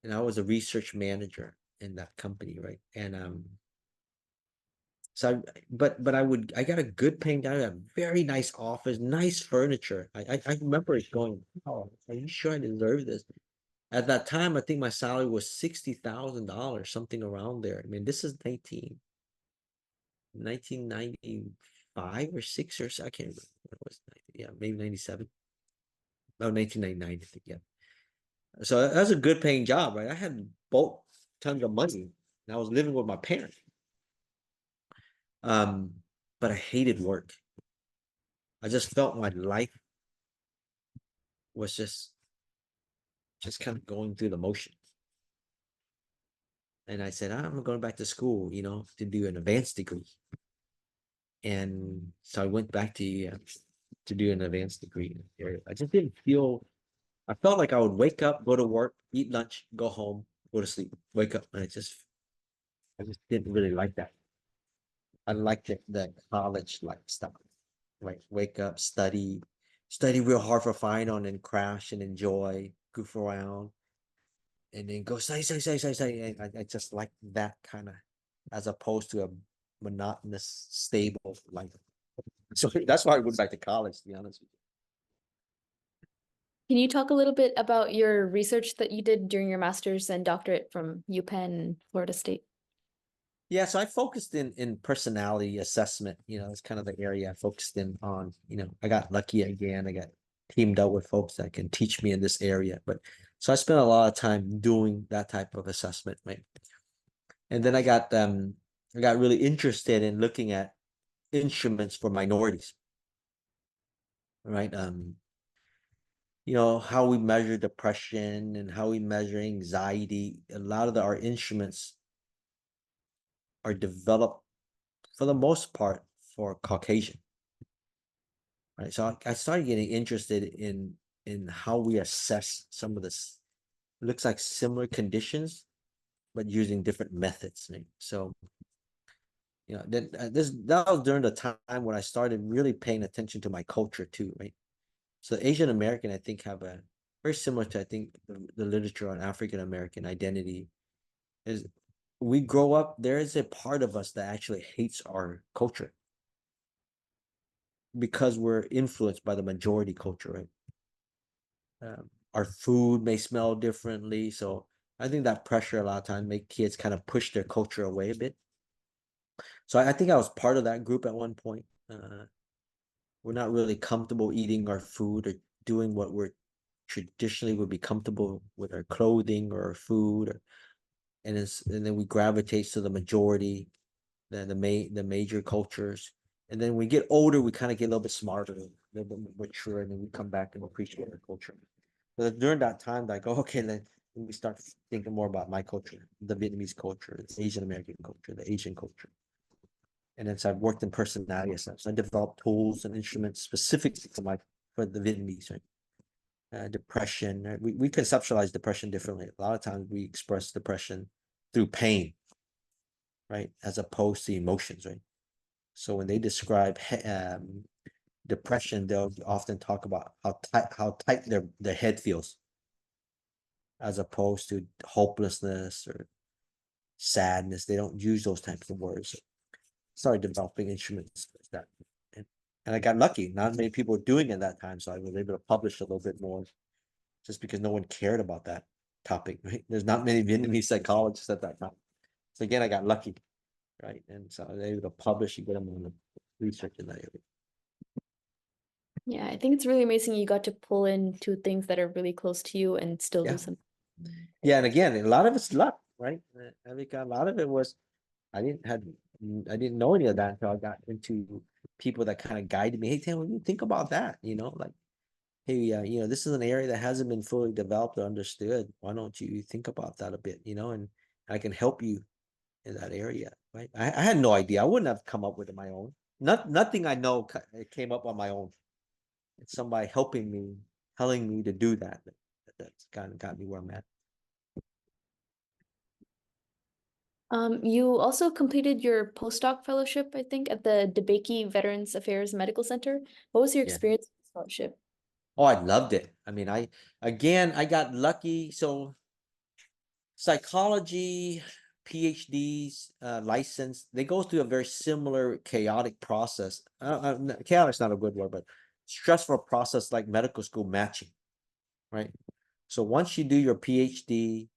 Speaker 2: And I was a research manager in that company, right? And so I got a good paying job, a very nice office, nice furniture. I remember it going, oh, are you sure I deserve this? At that time, I think my salary was $60,000, something around there. I mean, this is 1995 or six or so. I can't remember what it was. Yeah, maybe 97. No, 1999, I think. Yeah. So that's a good paying job, right? I had both tons of money and I was living with my parents. But I hated work. I just felt my life was just kind of going through the motions. And I said, I'm going back to school, to do an advanced degree. And so I went back to do an advanced degree. I just didn't feel. I felt like I would wake up, go to work, eat lunch, go home, go to sleep, wake up, and I just didn't really like that. I liked the college lifestyle, right? Wake up, study real hard for final, and then crash and enjoy, goof around, and then go study. I just like that kind of, as opposed to a monotonous, stable life. So that's why I went back to college, to be honest with you.
Speaker 1: Can you talk a little bit about your research that you did during your master's and doctorate from UPenn and Florida State?
Speaker 2: Yeah, so I focused in personality assessment. It's kind of the area I focused in on. I got lucky again. I got teamed up with folks that can teach me in this area. But so I spent a lot of time doing that type of assessment, right? And then I got really interested in looking at instruments for minorities, right? How we measure depression and how we measure anxiety. A lot of our instruments are developed for the most part for Caucasian, right? So I started getting interested in how we assess some of this. It looks like similar conditions, but using different methods, right? So that was during the time when I started really paying attention to my culture too, right? So Asian American, I think, have a very similar to, I think, the literature on African American identity is we grow up, there is a part of us that actually hates our culture because we're influenced by the majority culture, right? Our food may smell differently, so I think that pressure a lot of times make kids kind of push their culture away a bit. So I think I was part of that group at one point. We're not really comfortable eating our food or doing what we're traditionally would be comfortable with our clothing or our food, and then we gravitate to the majority, the major cultures. And then we get older, we kind of get a little bit smarter, a little bit more mature, and then we come back and appreciate our culture. But during that time, I go, okay, then we start thinking more about my culture, the Vietnamese culture, the Asian American culture, the Asian culture. And then so I've worked in personality assessments. I developed tools and instruments specifically for the Vietnamese, right? Depression. We conceptualize depression differently. A lot of times we express depression through pain, right, as opposed to emotions, right? So when they describe depression, they'll often talk about how tight their head feels, as opposed to hopelessness or sadness. They don't use those types of words. Started developing instruments like that, and I got lucky. Not many people were doing it at that time, so I was able to publish a little bit more, just because no one cared about that topic. Right? There's not many Vietnamese psychologists at that time. So again, I got lucky, right? And so I was able to publish and get them on the research in that area.
Speaker 1: Yeah, I think it's really amazing you got to pull in two things that are really close to you and still do
Speaker 2: Yeah.
Speaker 1: something.
Speaker 2: Yeah, and again, a lot of it's luck, right? I think a lot of it was I didn't know any of that until I got into people that kind of guided me. Hey, Tam, what do you think about that? Like, hey, this is an area that hasn't been fully developed or understood. Why don't you think about that a bit? And I can help you in that area, right? I had no idea. I wouldn't have come up with it my own. Nothing I know came up on my own. It's somebody helping me, telling me to do that. That's kind of got me where I'm at.
Speaker 1: You also completed your postdoc fellowship, I think, at the DeBakey Veterans Affairs Medical Center. What was your
Speaker 2: Yeah.
Speaker 1: experience with this fellowship?
Speaker 2: Oh, I loved it. I mean, I got lucky. So psychology, PhDs, license, they go through a very similar chaotic process. Chaotic's not a good word, but stressful process like medical school matching, right? So once you do your PhD,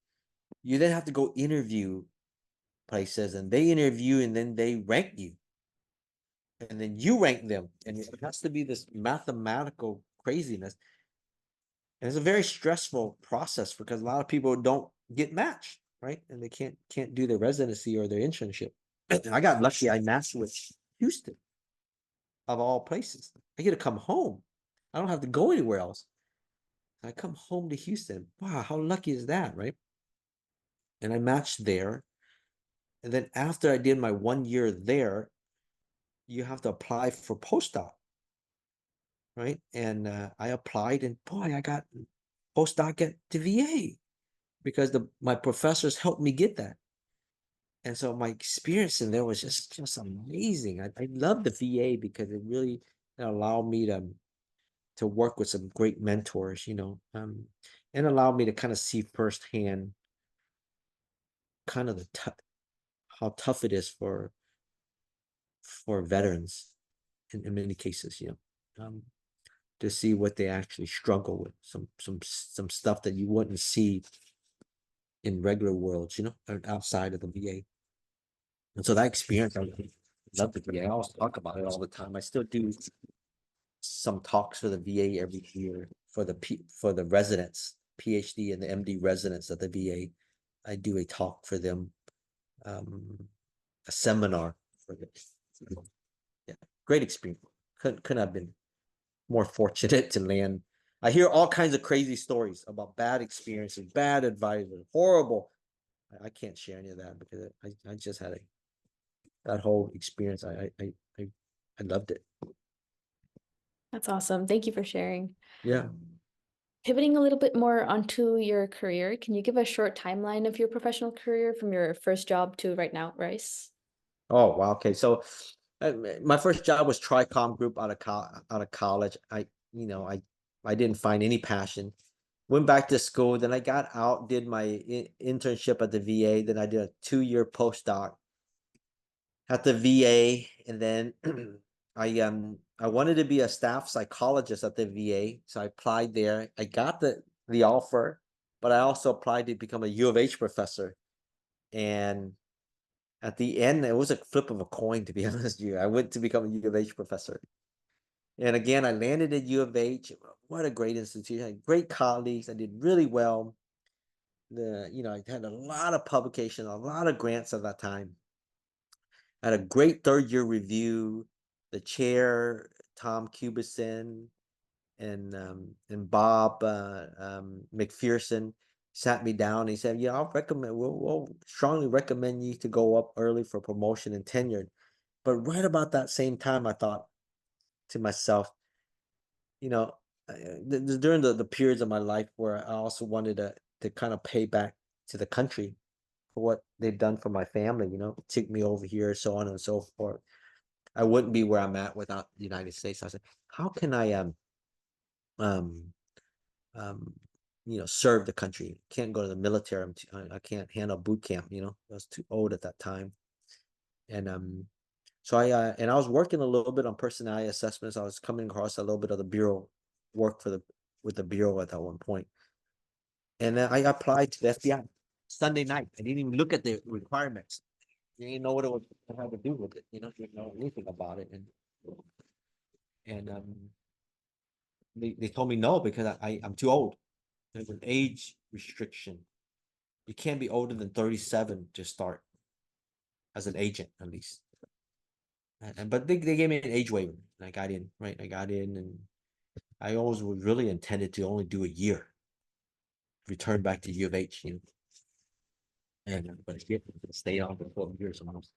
Speaker 2: you then have to go interview places, and they interview, and then they rank you, and then you rank them, and it has to be this mathematical craziness. And it's a very stressful process because a lot of people don't get matched, right? And they can't do their residency or their internship. And I got lucky. I matched with Houston, of all places. I get to come home. I don't have to go anywhere else. I come home to Houston. Wow, how lucky is that, right? And I matched there. And then after I did my 1 year there, you have to apply for postdoc, right? And I applied, and boy, I got postdoc at the VA because my professors helped me get that. And so my experience in there was just amazing. I love the VA because it really allowed me to work with some great mentors, and allowed me to kind of see firsthand kind of how tough it is for veterans in many cases, to see what they actually struggle with, some stuff that you wouldn't see in regular worlds, or outside of the VA. And so that experience, I love the VA. I always talk about it all the time. I still do some talks for the VA every year for the residents, PhD and the MD residents at the VA. I do a talk for them, a seminar for them. Yeah, great experience. Couldn't have been more fortunate to land. I hear all kinds of crazy stories about bad experiences, bad advisors, horrible. I can't share any of that because I just had that whole experience. I loved it.
Speaker 1: That's awesome. Thank you for sharing.
Speaker 2: Yeah.
Speaker 1: Pivoting a little bit more onto your career, can you give a short timeline of your professional career from your first job to right now at Rice?
Speaker 2: Oh, wow. Okay. So my first job was Tricom Group out of college. I didn't find any passion. went back to school. Then I got out, did my internship at the VA. Then I did a 2-year postdoc at the VA, and then I wanted to be a staff psychologist at the VA, so I applied there. I got the offer, but I also applied to become a U of H professor. And at the end, it was a flip of a coin, to be honest with you. I went to become a U of H professor. And again, I landed at U of H. What a great institution. I had great colleagues. I did really well. I had a lot of publications, a lot of grants at that time. I had a great 3rd-year review. The chair, Tom Cubison, and Bob McPherson sat me down and he said, "Yeah, we'll strongly recommend you to go up early for promotion and tenure." But right about that same time, I thought to myself, you know, during the periods of my life where I also wanted to kind of pay back to the country for what they've done for my family, took me over here, so on and so forth. I wouldn't be where I'm at without the United States. I said, how can I um um serve the country? Can't go to the military. I can't handle boot camp. I was too old at that time, and I was working a little bit on personality assessments. I was coming across a little bit of the bureau work with the bureau at that one point, and then I applied to the FBI Sunday night. I didn't even look at the requirements. You didn't know what it was I had to do with it. Didn't know anything about it, and they told me no because I'm too old. There's an age restriction. You can't be older than 37 to start as an agent, at least. But they gave me an age waiver, and I got in, right? I got in, and I always was really intended to only do a year, return back to U of H, and but I didn't stay on for 12 years almost.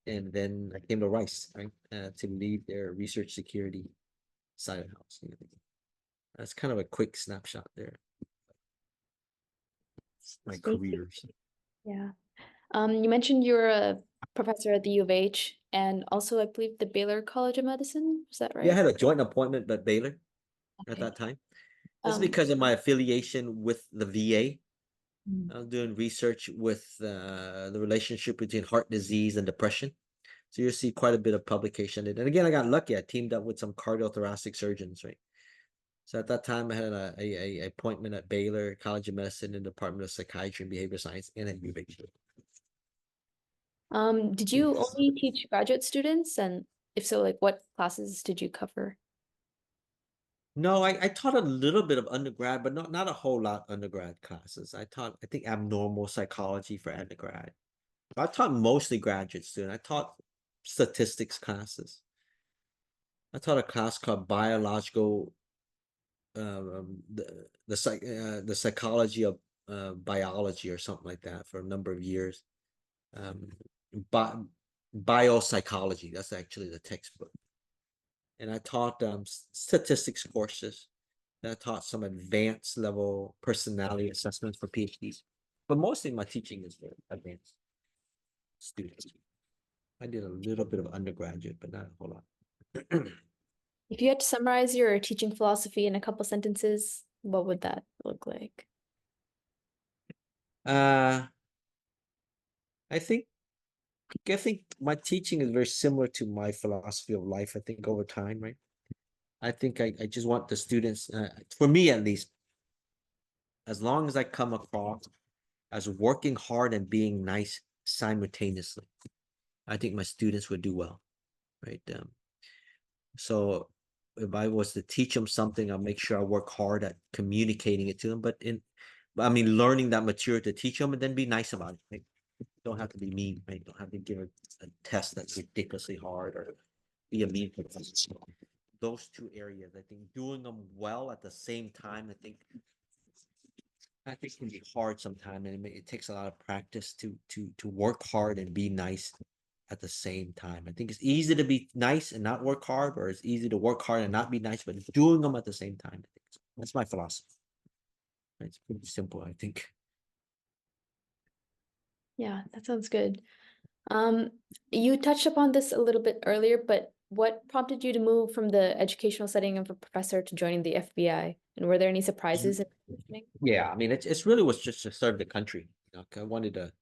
Speaker 2: And then I came to Rice, right, to lead their research security side of the house. That's kind of a quick snapshot there. My
Speaker 1: Great.
Speaker 2: careers.
Speaker 1: Yeah. You mentioned you were a professor at the U of H and also, I believe, the Baylor College of Medicine. Is that
Speaker 2: Yeah, I
Speaker 1: right?
Speaker 2: had a joint appointment at Baylor at
Speaker 1: Okay.
Speaker 2: that time. This is
Speaker 1: Um,
Speaker 2: because of my affiliation with the VA.
Speaker 1: mm.
Speaker 2: I was doing research with the relationship between heart disease and depression. So you'll see quite a bit of publication. And again, I got lucky. I teamed up with some cardiothoracic surgeons, right? So at that time, I had a appointment at Baylor College of Medicine in the Department of Psychiatry and Behavioral Science and at UPenn.
Speaker 1: Did you only teach graduate students? And if so, like what classes did you cover?
Speaker 2: No, I taught a little bit of undergrad, but not a whole lot undergrad classes. I think, abnormal psychology for undergrad. I taught mostly graduate students. I taught statistics classes. I taught a class called biological, the psychology of biology or something like that for a number of years. Um, bi biopsychology. That's actually the textbook. And I taught statistics courses. And I taught some advanced level personality assessments for PhDs. But mostly my teaching is for advanced students. I did a little bit of undergraduate, but not a whole lot.
Speaker 1: If you had to summarize your teaching philosophy in a couple sentences, what would that look like?
Speaker 2: uh, I think I think my teaching is very similar to my philosophy of life. I think over time, right? I think I just want the students, for me at least, as long as I come across as working hard and being nice simultaneously, I think my students would do well, right? So if I was to teach them something, I'll make sure I work hard at communicating it to them. I mean, learning that material to teach them and then be nice about it. Right? Don't have to be mean, right? Don't have to give a test that's ridiculously hard or be a mean professor. Those two areas, I think, doing them well at the same time, I think can be hard sometimes, and it takes a lot of practice to work hard and be nice at the same time. I think it's easy to be nice and not work hard, or it's easy to work hard and not be nice, but doing them at the same time. That's my philosophy. It's pretty simple, I think.
Speaker 1: Yeah, that sounds good. Um, you touched upon this a little bit earlier, but what prompted you to move from the educational setting of a professor to joining the FBI? And were there any surprises in transitioning?
Speaker 2: Yeah, I mean, it's really was just to serve the country. You know, 'cause I wanted to,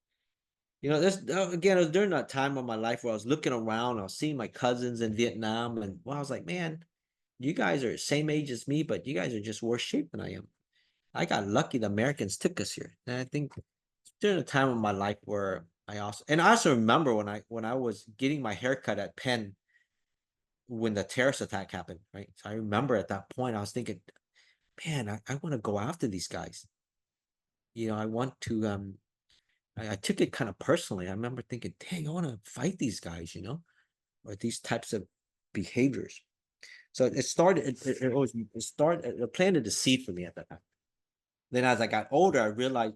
Speaker 2: this again, it was during that time of my life where I was looking around, I was seeing my cousins in Vietnam, and I was like, man, you guys are the same age as me, but you guys are just worse shape than I am. I got lucky the Americans took us here. And I think during a time of my life where I also remember when I was getting my haircut at Penn when the terrorist attack happened, right? So I remember at that point I was thinking, man, I want to go after these guys. I want to I took it kind of personally. I remember thinking, dang, I want to fight these guys, or these types of behaviors. So it started, it planted a seed for me at that time. Then as I got older, I realized,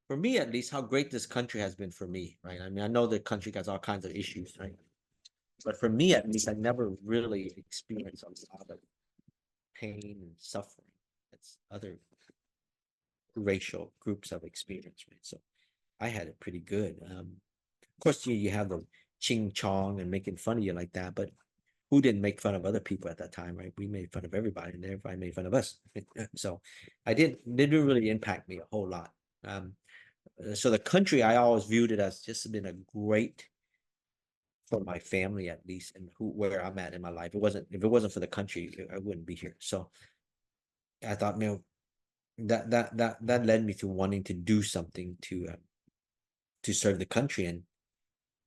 Speaker 2: for me at least, how great this country has been for me, right? I mean, I know the country has all kinds of issues, right? But for me at least, I never really experienced a lot of pain and suffering that's other racial groups have experienced, right? So I had it pretty good. Of course, you have the ching chong and making fun of you like that, but who didn't make fun of other people at that time, right? We made fun of everybody, and everybody made fun of us. So didn't really impact me a whole lot. So the country, I always viewed it as just been a great for my family, at least, and where I'm at in my life. If it wasn't for the country, I wouldn't be here. So I thought, that led me to wanting to do something to serve the country, and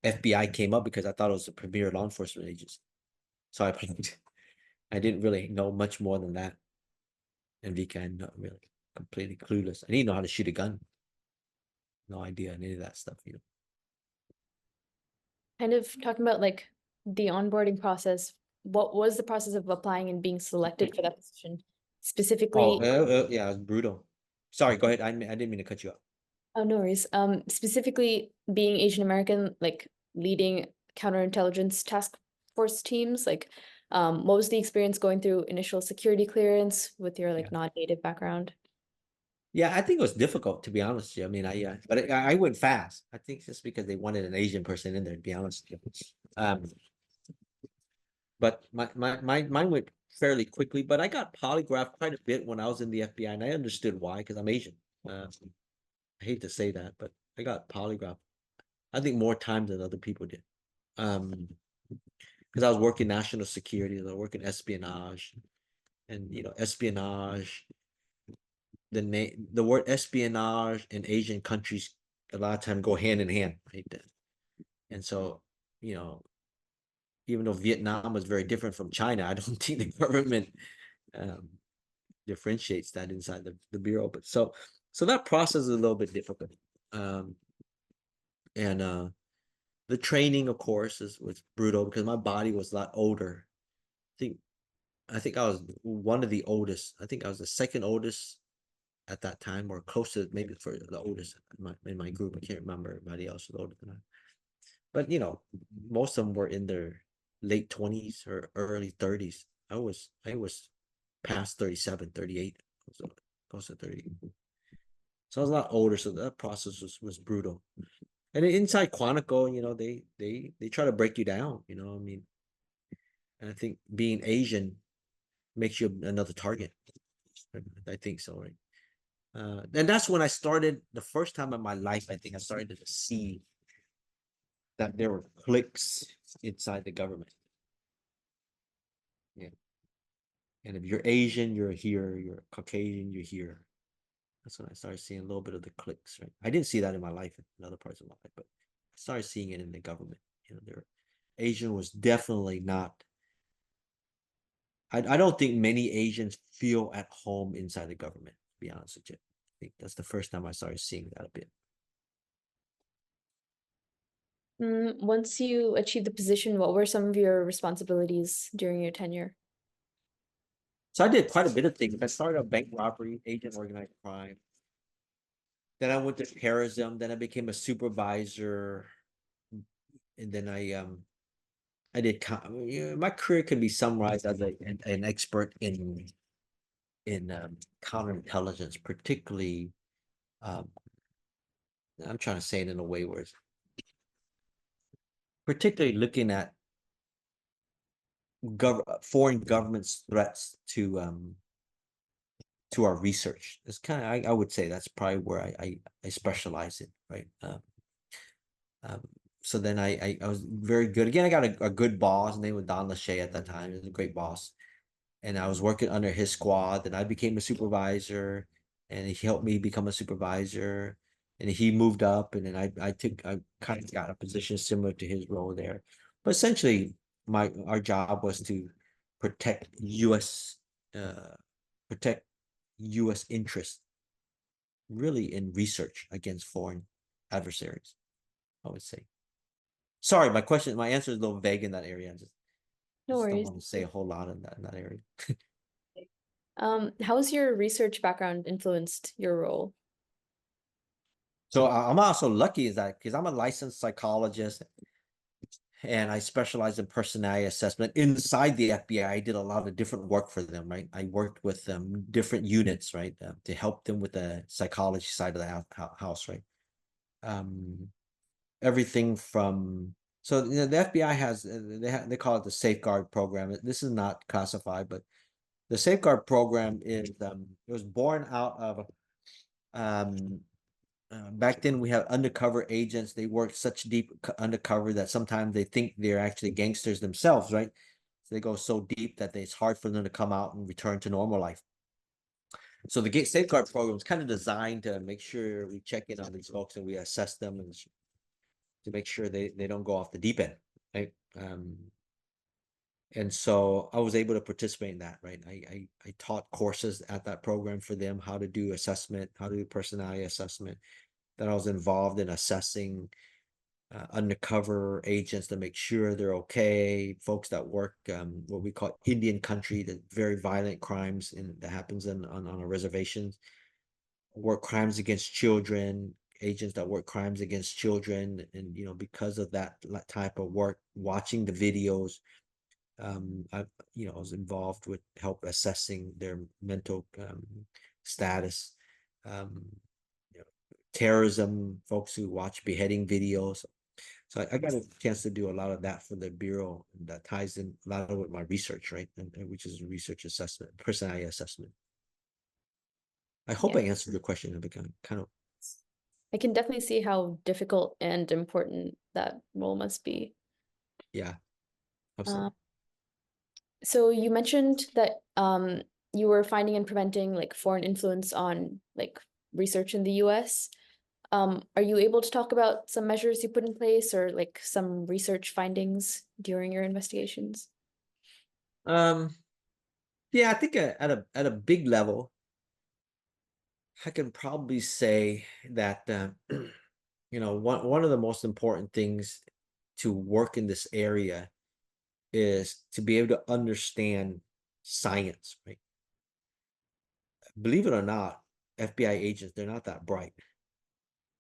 Speaker 2: FBI came up because I thought it was the premier law enforcement agency. So I applied. I didn't really know much more than that. And Vika, I'm not really completely clueless. I didn't know how to shoot a gun. No idea any of that stuff.
Speaker 1: Kind of talking about like the onboarding process, what was the process of applying and being selected for that position?
Speaker 2: Oh,
Speaker 1: Specifically,
Speaker 2: yeah, it was brutal. Sorry, go ahead. I didn't mean to cut you off.
Speaker 1: oh, no worries. Specifically being Asian American, like leading counterintelligence task force teams, like, what was the experience going through initial security clearance with your
Speaker 2: Yeah.
Speaker 1: like non-native background?
Speaker 2: Yeah, I think it was difficult, to be honest with you. I mean, but I went fast. I think just because they wanted an Asian person in there, to be honest with you. But mine went fairly quickly, but I got polygraphed quite a bit when I was in the FBI, and I understood why, because I'm Asian. I hate to say that, but I got polygraphed, I think, more times than other people did. Because I was working national security, I was working espionage, and espionage. The word espionage in Asian countries a lot of time go hand in hand, right? And so, you know, even though Vietnam was very different from China, I don't think the government um, differentiates that inside the bureau. But so that process is a little bit difficult. Um, and the training, of course, was brutal because my body was a lot older. think I think I was one of the oldest. I think I was the second oldest at that time, or close to maybe for the oldest in my group. I can't remember. Everybody else was older than I. But most of them were in their late 20s or early 30s. I was past 37, 38, so close to 30. So I was a lot older. So that process was brutal. And inside Quantico, they try to break you down. I mean, and I think being Asian makes you another target. I think so, right? And that's when I started the first time in my life. I think I started to see that there were cliques inside the government. Yeah, and if you're Asian, you're here. You're Caucasian, you're here. That's when I started seeing a little bit of the cliques. Right, I didn't see that in my life in other parts of my life, but I started seeing it in the government. There, Asian was definitely not. I don't think many Asians feel at home inside the government. To be honest with you, I think that's the first time I started seeing that a bit.
Speaker 1: Once you achieved the position, what were some of your responsibilities during your tenure?
Speaker 2: So I did quite a bit of things. I started a bank robbery, agent organized crime. Then I went to terrorism. Then I became a supervisor, and then I did. My career can be summarized as an expert in counterintelligence, particularly. Um, I'm trying to say it in a way where it's particularly looking at foreign governments' threats to our research. It's kind of, I would say that's probably where I specialize in, right? Um, so then I was very good. Again, I got a good boss. His name was Don Lachey at that time. He was a great boss. And I was working under his squad. And I became a supervisor. And he helped me become a supervisor. And he moved up. And then I kind of got a position similar to his role there. But essentially, our job was to protect U.S. Protect U.S. interests, really in research against foreign adversaries, I would say. Sorry, my answer is a little vague in that area. I
Speaker 1: No
Speaker 2: just don't
Speaker 1: worries.
Speaker 2: want to say a whole lot in that area.
Speaker 1: How has your research background influenced your role?
Speaker 2: So I'm also lucky is that because I'm a licensed psychologist and I specialize in personality assessment inside the FBI. I did a lot of different work for them, right? I worked with different units, right, to help them with the psychology side of the house, right? Everything from so the FBI has they call it the safeguard program. This is not classified, but the safeguard program is it was born out of back then we had undercover agents. They worked such deep undercover that sometimes they think they're actually gangsters themselves, right? So they go so deep that it's hard for them to come out and return to normal life. So the safeguard program is kind of designed to make sure we check in on these folks and we assess them and to make sure they don't go off the deep end, right? And so I was able to participate in that, right? I taught courses at that program for them, how to do assessment, how to do personality assessment. That I was involved in assessing undercover agents to make sure they're okay. Folks that work what we call Indian country, the very violent crimes that happens on a reservations, work crimes against children, agents that work crimes against children, and because of that type of work, watching the videos, I was involved with help assessing their mental status. Um, Terrorism, folks who watch beheading videos. So I got a chance to do a lot of that for the Bureau, and that ties in a lot of with my research, right? And which is research assessment, personality assessment. I hope
Speaker 1: Yeah,
Speaker 2: I answered your question. I kind of
Speaker 1: I can definitely see how difficult and important that role must be.
Speaker 2: yeah,
Speaker 1: Um,
Speaker 2: absolutely.
Speaker 1: so you mentioned that you were finding and preventing like foreign influence on like research in the US. Are you able to talk about some measures you put in place or like some research findings during your investigations?
Speaker 2: Um, yeah, I think at a big level, I can probably say that one of the most important things to work in this area is to be able to understand science, right? Believe it or not, FBI agents, they're not that bright,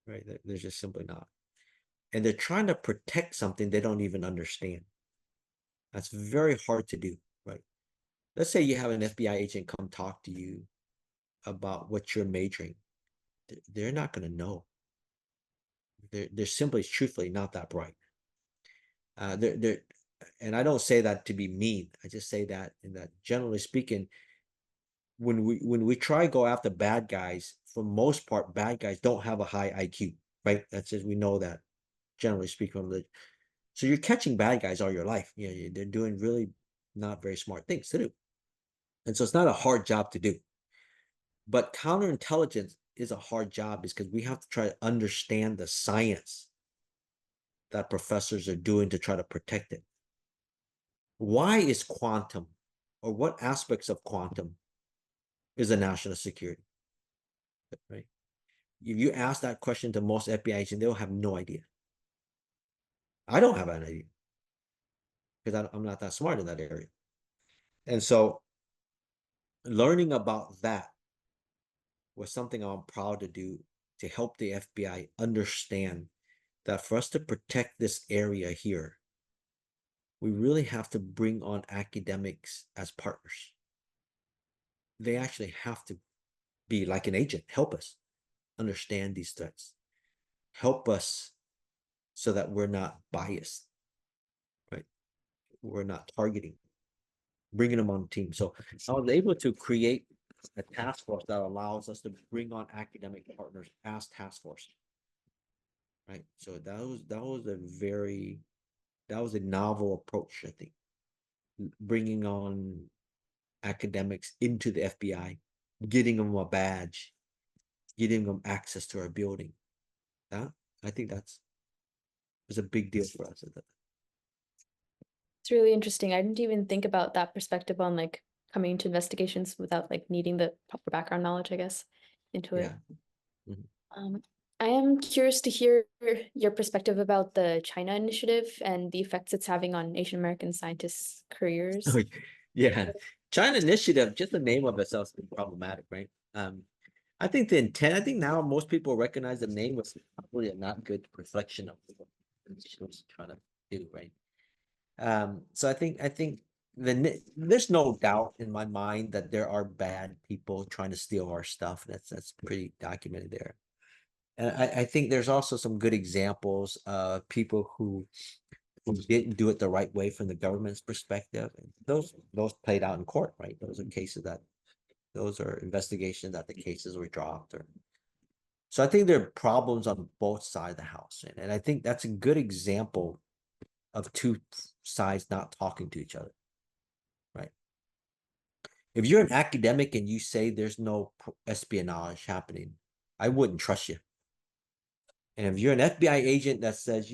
Speaker 2: right? They're just simply not. And they're trying to protect something they don't even understand. That's very hard to do, right? Let's say you have an FBI agent come talk to you about what you're majoring. They're not going to know. They're simply, truthfully, not that bright. They're, and I don't say that to be mean. I just say that in that, generally speaking, when we try to go after bad guys, for most part, bad guys don't have a high IQ, right? That's just we know that, generally speaking. So you're catching bad guys all your life. They're doing really not very smart things to do, and so it's not a hard job to do. But counterintelligence is a hard job because we have to try to understand the science that professors are doing to try to protect it. Why is quantum, or what aspects of quantum is a national security, right? If you ask that question to most FBI agents, they'll have no idea. I don't have an idea because I'm not that smart in that area. And so learning about that was something I'm proud to do to help the FBI understand that for us to protect this area here, we really have to bring on academics as partners. They actually have to be like an agent, help us understand these threats, help us so that we're not biased, right? We're not targeting. bringing them on the team. So I was able to create a task force that allows us to bring on academic partners as task force. Right. So that was a novel approach, I think, bringing on academics into the FBI, getting them a badge, getting them access to our building. That I think that's was a big deal for us.
Speaker 1: It's really interesting. I didn't even think about that perspective on like coming into investigations without like needing the proper background knowledge, I guess, into it.
Speaker 2: Yeah. Mhm.
Speaker 1: Um, I am curious to hear your perspective about the China initiative and the effects it's having on Asian American scientists' careers.
Speaker 2: Yeah. China Initiative, just the name of itself is problematic, right? I think the intent, I think now most people recognize the name was probably a not good reflection of what the initiative was trying to do, right? So I think there's no doubt in my mind that there are bad people trying to steal our stuff. That's pretty documented there. And I think there's also some good examples of people who didn't do it the right way from the government's perspective. And those played out in court, right? Those are cases that those are investigations that the cases were dropped. Or so I think there are problems on both sides of the house, and I think that's a good example of two sides not talking to each other, right? If you're an academic and you say there's no espionage happening, I wouldn't trust you. And if you're an FBI agent that says,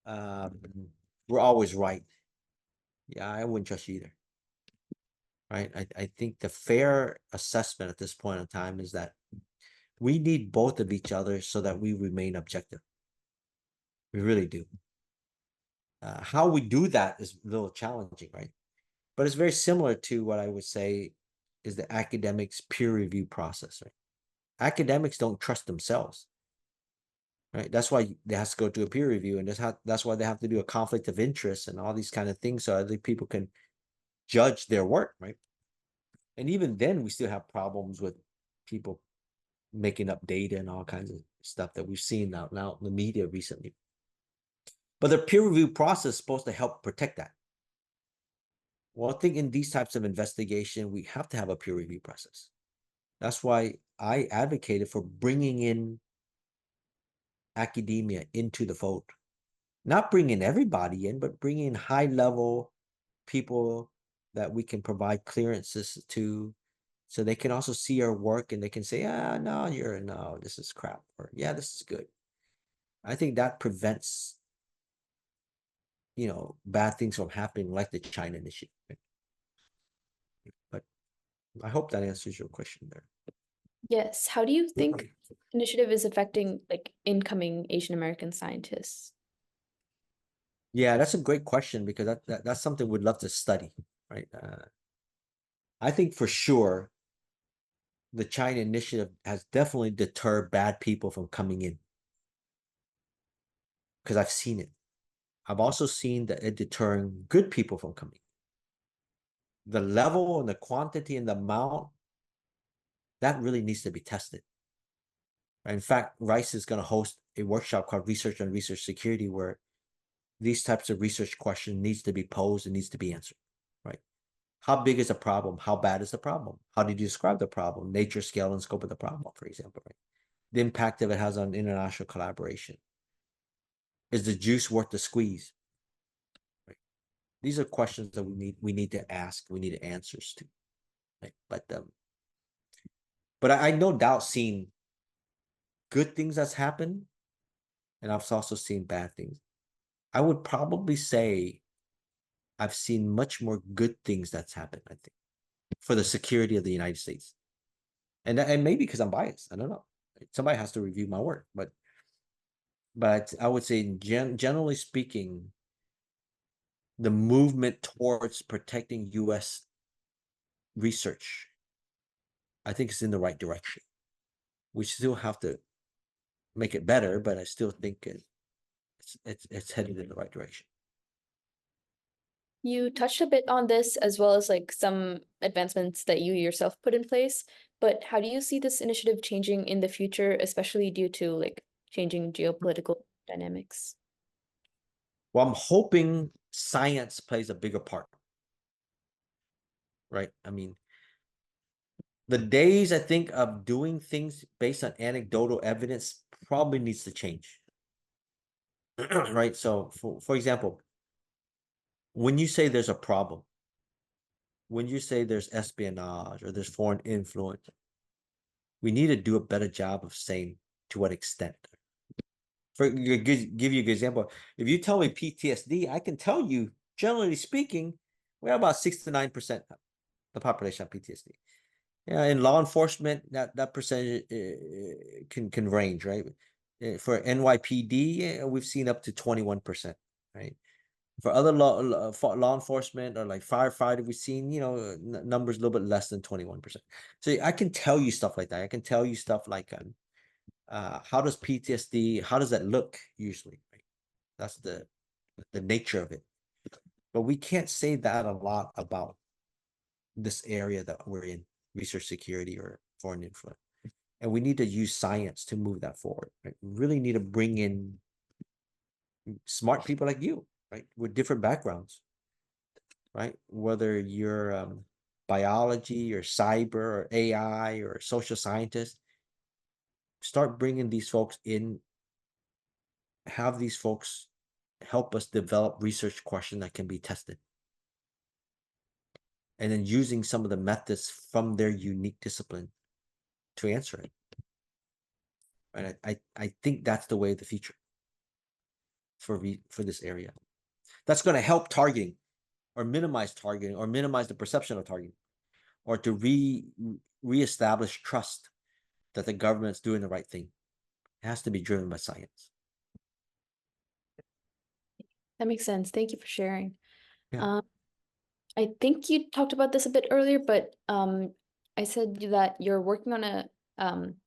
Speaker 2: um, we're always right, yeah, I wouldn't trust you either. Right. I think the fair assessment at this point in time is that we need both of each other so that we remain objective. We really do. How we do that is a little challenging, right? But it's very similar to what I would say is the academics peer review process, right? Academics don't trust themselves, right? That's why they have to go to a peer review, and that's why they have to do a conflict of interest and all these kind of things so other people can judge their work, right? And even then, we still have problems with people making up data and all kinds of stuff that we've seen out now in the media recently. But the peer review process is supposed to help protect that. Well, I think in these types of investigation, we have to have a peer review process. That's why I advocated for bringing in academia into the fold. Not bringing everybody in, but bringing in high level people that we can provide clearances to so they can also see our work and they can say, no, this is crap, or yeah, this is good. I think that prevents bad things from happening like the China initiative. But I hope that answers your question there.
Speaker 1: Yes. How do you think initiative is affecting like incoming Asian American scientists?
Speaker 2: Yeah, that's a great question because that's something we'd love to study, right? I think for sure the China initiative has definitely deterred bad people from coming in because I've seen it. I've also seen that it deterring good people from coming. The level and the quantity and the amount that really needs to be tested. In fact, Rice is going to host a workshop called Research on Research Security, where these types of research questions needs to be posed and needs to be answered. Right? How big is the problem? How bad is the problem? How did you describe the problem? Nature, scale, and scope of the problem, for example. Right? The impact that it has on international collaboration. Is the juice worth the squeeze? Right? These are questions that we need to ask. We need answers to. Right? But I no doubt seen good things that's happened, and I've also seen bad things. I would probably say I've seen much more good things that's happened, I think, for the security of the United States. And maybe because I'm biased, I don't know. Somebody has to review my work, but I would say generally speaking, the movement towards protecting US research, I think is in the right direction. We still have to make it better, but I still think it's headed in the right direction.
Speaker 1: You touched a bit on this as well as like some advancements that you yourself put in place, but how do you see this initiative changing in the future, especially due to like changing geopolitical dynamics?
Speaker 2: Well, I'm hoping science plays a bigger part. right? I mean, the days I think of doing things based on anecdotal evidence probably needs to change. Right? So for example, when you say there's a problem, when you say there's espionage or there's foreign influence, we need to do a better job of saying to what extent. For give you an example, if you tell me PTSD, I can tell you, generally speaking, we have about 6 to 9% of the population have PTSD. Yeah, in law enforcement, that percentage can range, right? For NYPD, we've seen up to 21%, right? For other law enforcement or like firefighter, we've seen, numbers a little bit less than 21%. So I can tell you stuff like that. I can tell you stuff like how does PTSD, how does that look usually, right? That's the nature of it. But we can't say that a lot about this area that we're in, research security or foreign influence. And we need to use science to move that forward, right? We really need to bring in smart people like you, right? With different backgrounds, right? Whether you're biology or cyber or AI or social scientist, start bringing these folks in, have these folks help us develop research questions that can be tested. And then using some of the methods from their unique discipline to answer it. Right? I think that's the way of the future for this area. That's going to help targeting or minimize targeting or minimize the perception of targeting, or to reestablish trust that the government's doing the right thing. It has to be driven by science.
Speaker 1: That makes sense. Thank you for sharing.
Speaker 2: Yeah.
Speaker 1: I think you talked about this a bit earlier, but I said that you're working on a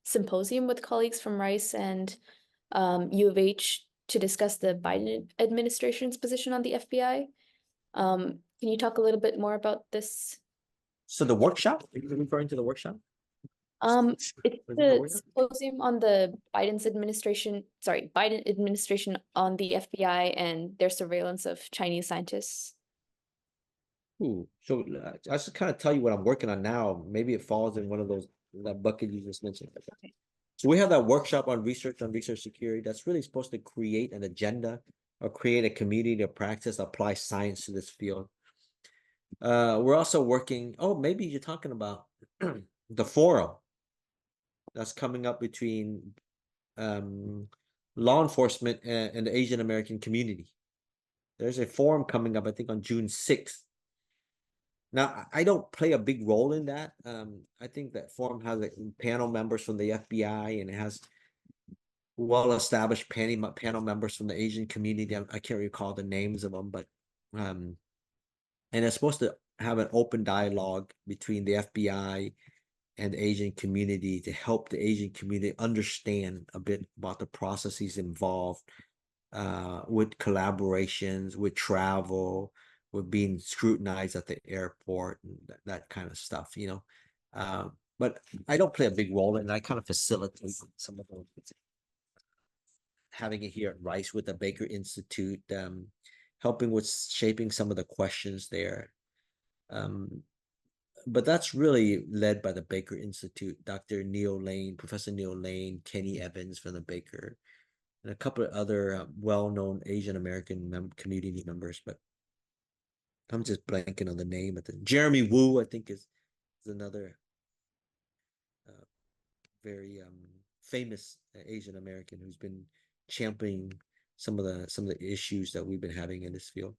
Speaker 1: symposium with colleagues from Rice and U of H to discuss the Biden administration's position on the FBI. Can you talk a little bit more about this?
Speaker 2: So the workshop, are you referring to the workshop?
Speaker 1: It's
Speaker 2: Was it the
Speaker 1: the
Speaker 2: workshop?
Speaker 1: symposium on the Biden administration on the FBI and their surveillance of Chinese scientists.
Speaker 2: Ooh, so I should kind of tell you what I'm working on now. Maybe it falls in one of those, that bucket you just mentioned.
Speaker 1: Okay.
Speaker 2: So we have that workshop on research security that's really supposed to create an agenda or create a community of practice, apply science to this field. We're also working, maybe you're talking about the forum that's coming up between law enforcement and the Asian American community. There's a forum coming up, I think, on June 6th. Now, I don't play a big role in that. I think that forum has panel members from the FBI, and it has well-established panel members from the Asian community. I can't recall the names of them, but and it's supposed to have an open dialogue between the FBI and the Asian community to help the Asian community understand a bit about the processes involved with collaborations, with travel, with being scrutinized at the airport, and that kind of stuff, but I don't play a big role in it. I kind of facilitate some of those, having it here at Rice with the Baker Institute, helping with shaping some of the questions there. But that's really led by the Baker Institute, Dr. Neil Lane, Professor Neil Lane, Kenny Evans from the Baker, and a couple of other well-known Asian American community members, but I'm just blanking on the name of Jeremy Wu, I think is another very famous Asian American who's been championing some of the issues that we've been having in this field.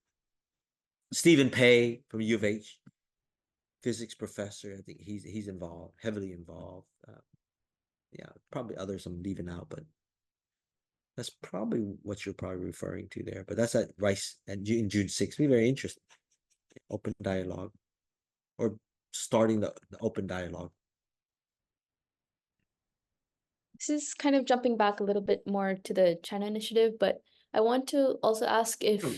Speaker 2: Stephen Pei from U of H, physics professor. I think he's involved, heavily involved. Yeah, probably others I'm leaving out, but that's probably what you're probably referring to there. But that's at Rice and in June 6th. Be very interesting. Open dialogue, or starting the open dialogue.
Speaker 1: This is kind of jumping back a little bit more to the China initiative, but I want to also ask if you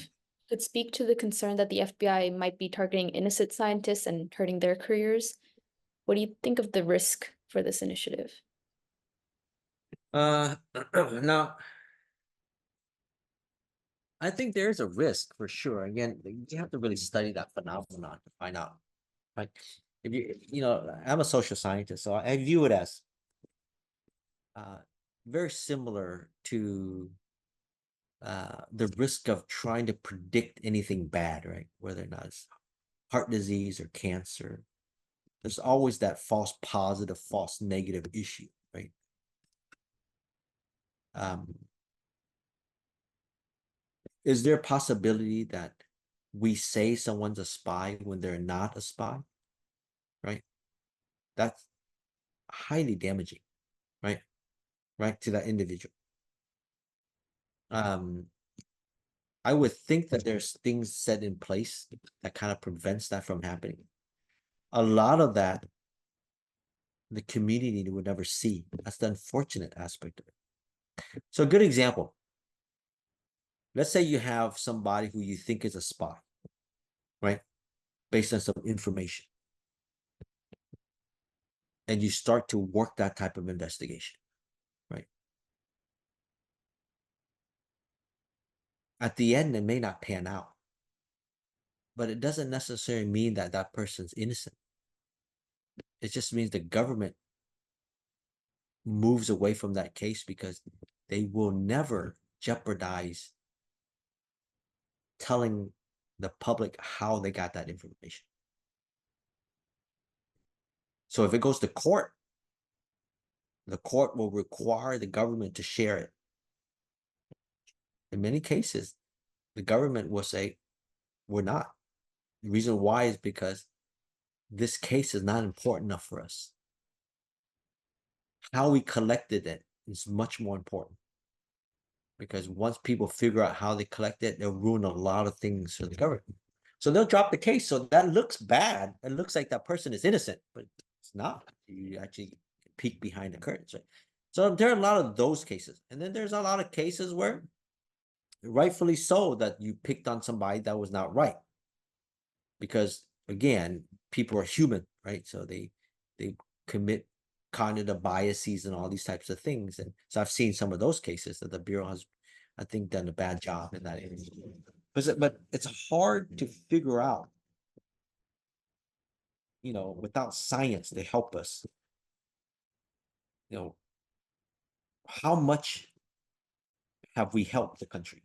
Speaker 1: could speak to the concern that the FBI might be targeting innocent scientists and hurting their careers. What do you think of the risk for this initiative?
Speaker 2: Now, I think there's a risk for sure. Again, you have to really study that phenomenon to find out right? If I'm a social scientist, so I view it as very similar to the risk of trying to predict anything bad, right? Whether or not it's heart disease or cancer, there's always that false positive, false negative issue, right? Is there a possibility that we say someone's a spy when they're not a spy, right? That's highly damaging, right? Right, to that individual. I would think that there's things set in place that kind of prevents that from happening. A lot of that, the community would never see. That's the unfortunate aspect of it. So a good example, let's say you have somebody who you think is a spy, right? Based on some information. And you start to work that type of investigation, right? At the end, it may not pan out, but it doesn't necessarily mean that that person's innocent. It just means the government moves away from that case because they will never jeopardize telling the public how they got that information. So if it goes to court, the court will require the government to share it. In many cases, the government will say, we're not. The reason why is because this case is not important enough for us. How we collected it is much more important. Because once people figure out how they collect it, they'll ruin a lot of things for the government. So they'll drop the case. So that looks bad. It looks like that person is innocent, but it's not. You actually peek behind the curtains, right? So there are a lot of those cases. And then there's a lot of cases where, rightfully so, that you picked on somebody that was not right. Because again, people are human, right? So they commit cognitive biases and all these types of things. And so I've seen some of those cases that the Bureau has, I think, done a bad job in that area. But it's hard to figure out, without science to help us, how much have we helped the country?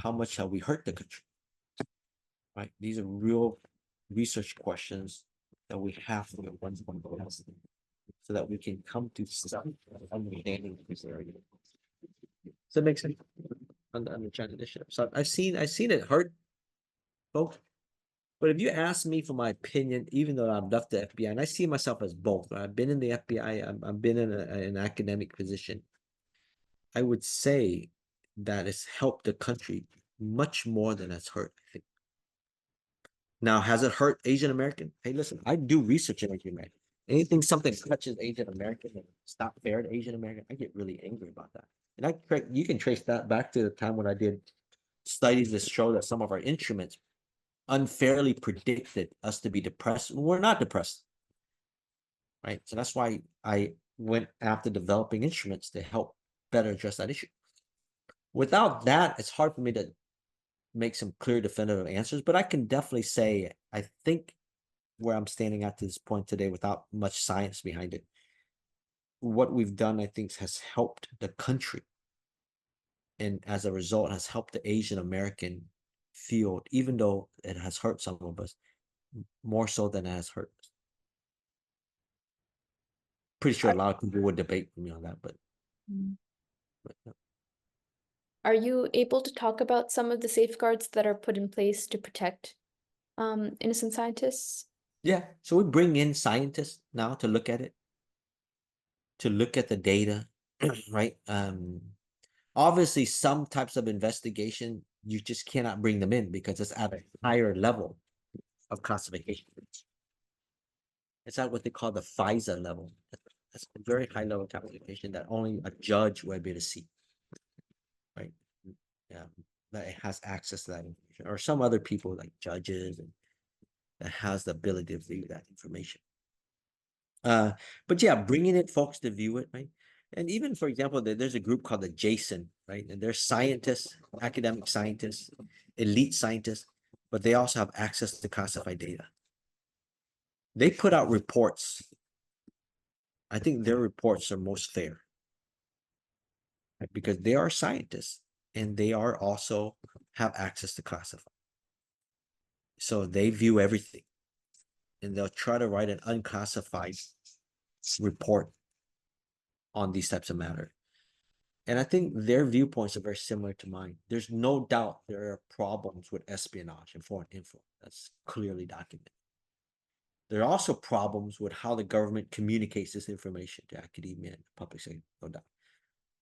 Speaker 2: How much have we hurt the country? Right? These are real research questions that we have to get one ask so that we can come to some understanding of this area. Does that make sense? On the China initiative. So I've seen it hurt both. But if you ask me for my opinion, even though I've left the FBI, and I see myself as both, I've been in the FBI, I've been in an academic position, I would say that it's helped the country much more than it's hurt, I think. Now, has it hurt Asian American? Hey, listen, I do research in Asian American. Anything something touches Asian American and it's not fair to Asian American, I get really angry about that. And you can trace that back to the time when I did studies that show that some of our instruments unfairly predicted us to be depressed. We're not depressed, right? So that's why I went after developing instruments to help better address that issue. Without that, it's hard for me to make some clear, definitive answers, but I can definitely say, I think where I'm standing at this point today without much science behind it, what we've done, I think, has helped the country. And as a result, has helped the Asian American field, even though it has hurt some of us, more so than it has hurt us. Pretty sure a lot of people would debate with me on that, but no.
Speaker 1: Are you able to talk about some of the safeguards that are put in place to protect innocent scientists?
Speaker 2: Yeah, so we bring in scientists now to look at it, to look at the data, right? Obviously, some types of investigation, you just cannot bring them in because it's at a higher level of classification. It's at what they call the FISA level. That's a very high level classification that only a judge will be able to see, right? Yeah, that it has access to that information, or some other people like judges and that has the ability to view that information. But yeah, bringing in folks to view it, right? And even, for example, there's a group called the Jason, right? And they're scientists, academic scientists, elite scientists, but they also have access to classified data. they put out reports. I think their reports are most fair, right? Because they are scientists and they are also have access to classify. So they view everything and they'll try to write an unclassified report on these types of matter. And I think their viewpoints are very similar to mine. There's no doubt there are problems with espionage and foreign info. That's clearly documented. There are also problems with how the government communicates this information to academia and public sector, no doubt.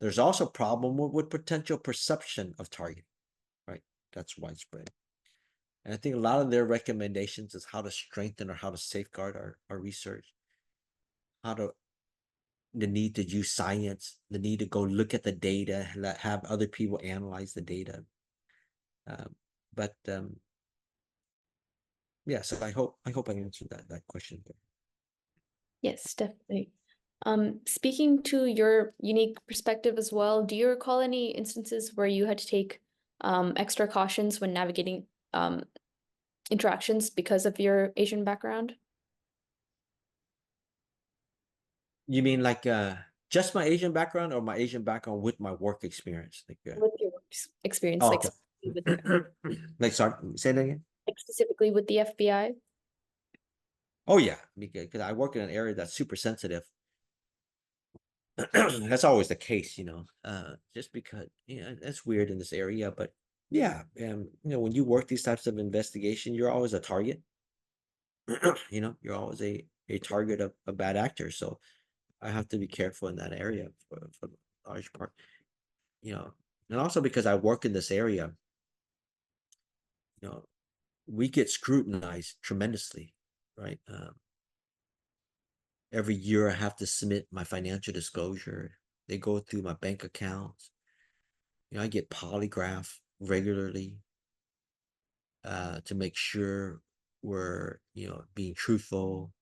Speaker 2: There's also a problem with potential perception of targeting, right? That's widespread. And I think a lot of their recommendations is how to strengthen or how to safeguard our research, how to the need to use science, the need to go look at the data, have other people analyze the data. But yeah, so I hope I answered that question.
Speaker 1: Yes, definitely. Speaking to your unique perspective as well, do you recall any instances where you had to take extra cautions when navigating interactions because of your Asian background?
Speaker 2: You mean like just my Asian background or my Asian background with my work experience? Like
Speaker 1: With your experience,
Speaker 2: oh,
Speaker 1: like
Speaker 2: okay.
Speaker 1: specifically with,
Speaker 2: Like sorry, say that again.
Speaker 1: like specifically with the FBI?
Speaker 2: Oh yeah, because I work in an area that's super sensitive. That's always the case, just because that's weird in this area, but yeah, when you work these types of investigation, you're always a target. You're always a target of bad actors. So I have to be careful in that area for the large part, and also because I work in this area, we get scrutinized tremendously, right? Every year I have to submit my financial disclosure. They go through my bank accounts. I get polygraph regularly to make sure we're, being truthful.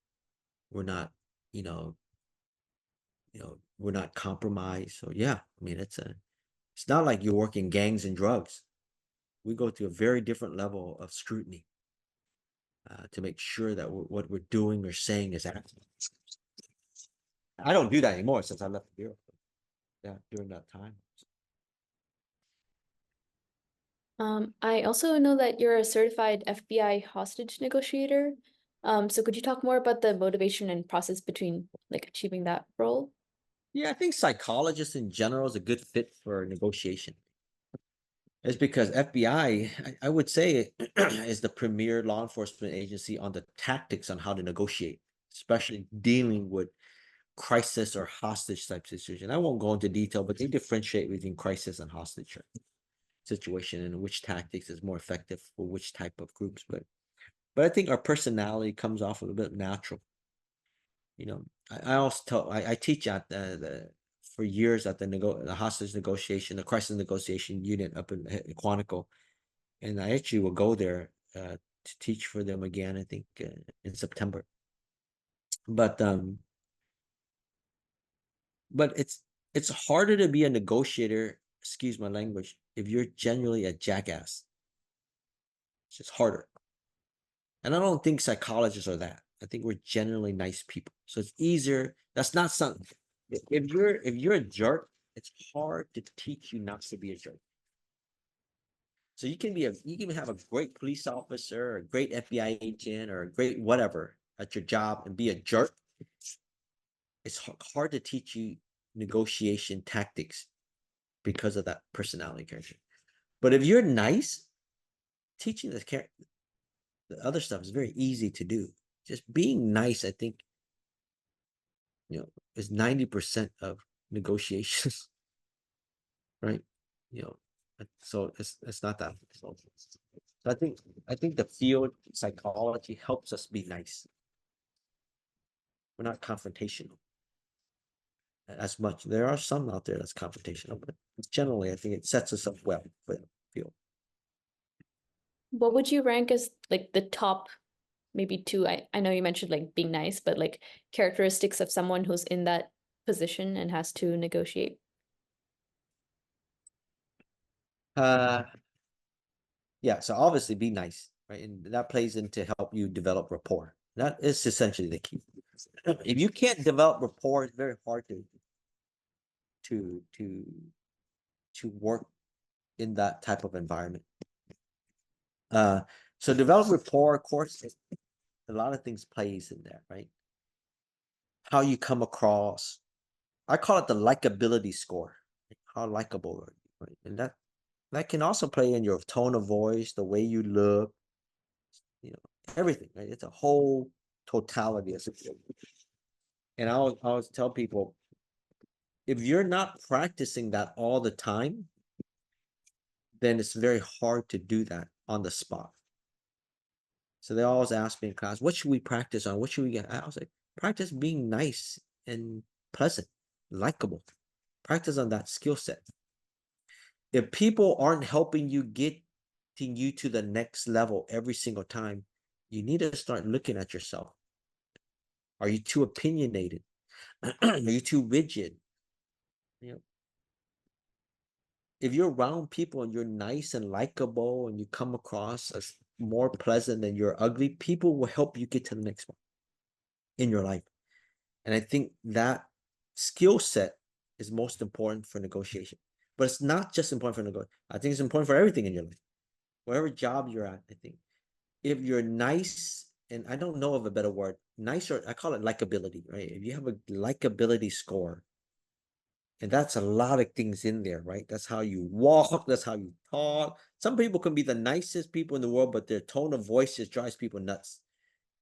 Speaker 2: We're not, we're not compromised. So yeah, I mean, it's not like you're working gangs and drugs. We go through a very different level of scrutiny to make sure that what we're doing or saying is accurate. I don't do that anymore since I left the bureau. Yeah, during that time.
Speaker 1: I also know that you're a certified FBI hostage negotiator. So could you talk more about the motivation and process between like achieving that role?
Speaker 2: Yeah, I think psychologists in general is a good fit for negotiation. It's because FBI, I would say, is the premier law enforcement agency on the tactics on how to negotiate, especially dealing with crisis or hostage type situation. I won't go into detail, but they differentiate between crisis and hostage situation and which tactics is more effective for which type of groups. But I think our personality comes off a little bit natural. I also tell I teach at for years at the hostage negotiation, the crisis negotiation unit up in Quantico, and I actually will go there to teach for them again. I think in September. But it's harder to be a negotiator. Excuse my language. If you're genuinely a jackass, it's just harder. And I don't think psychologists are that. I think we're generally nice people. So it's easier. That's not something. If you're a jerk, it's hard to teach you not to be a jerk. So you can have a great police officer, or a great FBI agent, or a great whatever at your job and be a jerk. It's hard to teach you negotiation tactics because of that personality character. But if you're nice, teaching the other stuff is very easy to do. Just being nice, I think, is 90% of negotiations, right? So it's not that. So I think the field psychology helps us be nice. We're not confrontational as much. There are some out there that's confrontational, but generally I think it sets us up well for the field.
Speaker 1: What would you rank as like the top maybe two? I know you mentioned like being nice, but like characteristics of someone who's in that position and has to negotiate.
Speaker 2: Yeah, so obviously be nice, right? And that plays into help you develop rapport. That is essentially the key. If you can't develop rapport, it's very hard to to to work in that type of environment. So develop rapport, of course, a lot of things plays in there, right? How you come across. I call it the likability score. How likable are you, right? And that can also play in your tone of voice, the way you look, everything, right? It's a whole totality of situation. And I always tell people, if you're not practicing that all the time, then it's very hard to do that on the spot. So they always ask me in class, what should we practice on? What should we get? I was like, practice being nice and pleasant, likable. Practice on that skill set. If people aren't helping you getting you to the next level every single time, you need to start looking at yourself. Are you too opinionated? Are you too rigid? If you're around people and you're nice and likable and you come across as more pleasant than you're ugly, people will help you get to the next one in your life. And I think that skill set is most important for negotiation. But it's not just important for negotiation. I think it's important for everything in your life. Whatever job you're at, I think. If you're nice, and I don't know of a better word, nice, or I call it likability, right? If you have a likability score, and that's a lot of things in there, right? That's how you walk, that's how you talk. Some people can be the nicest people in the world, but their tone of voice just drives people nuts.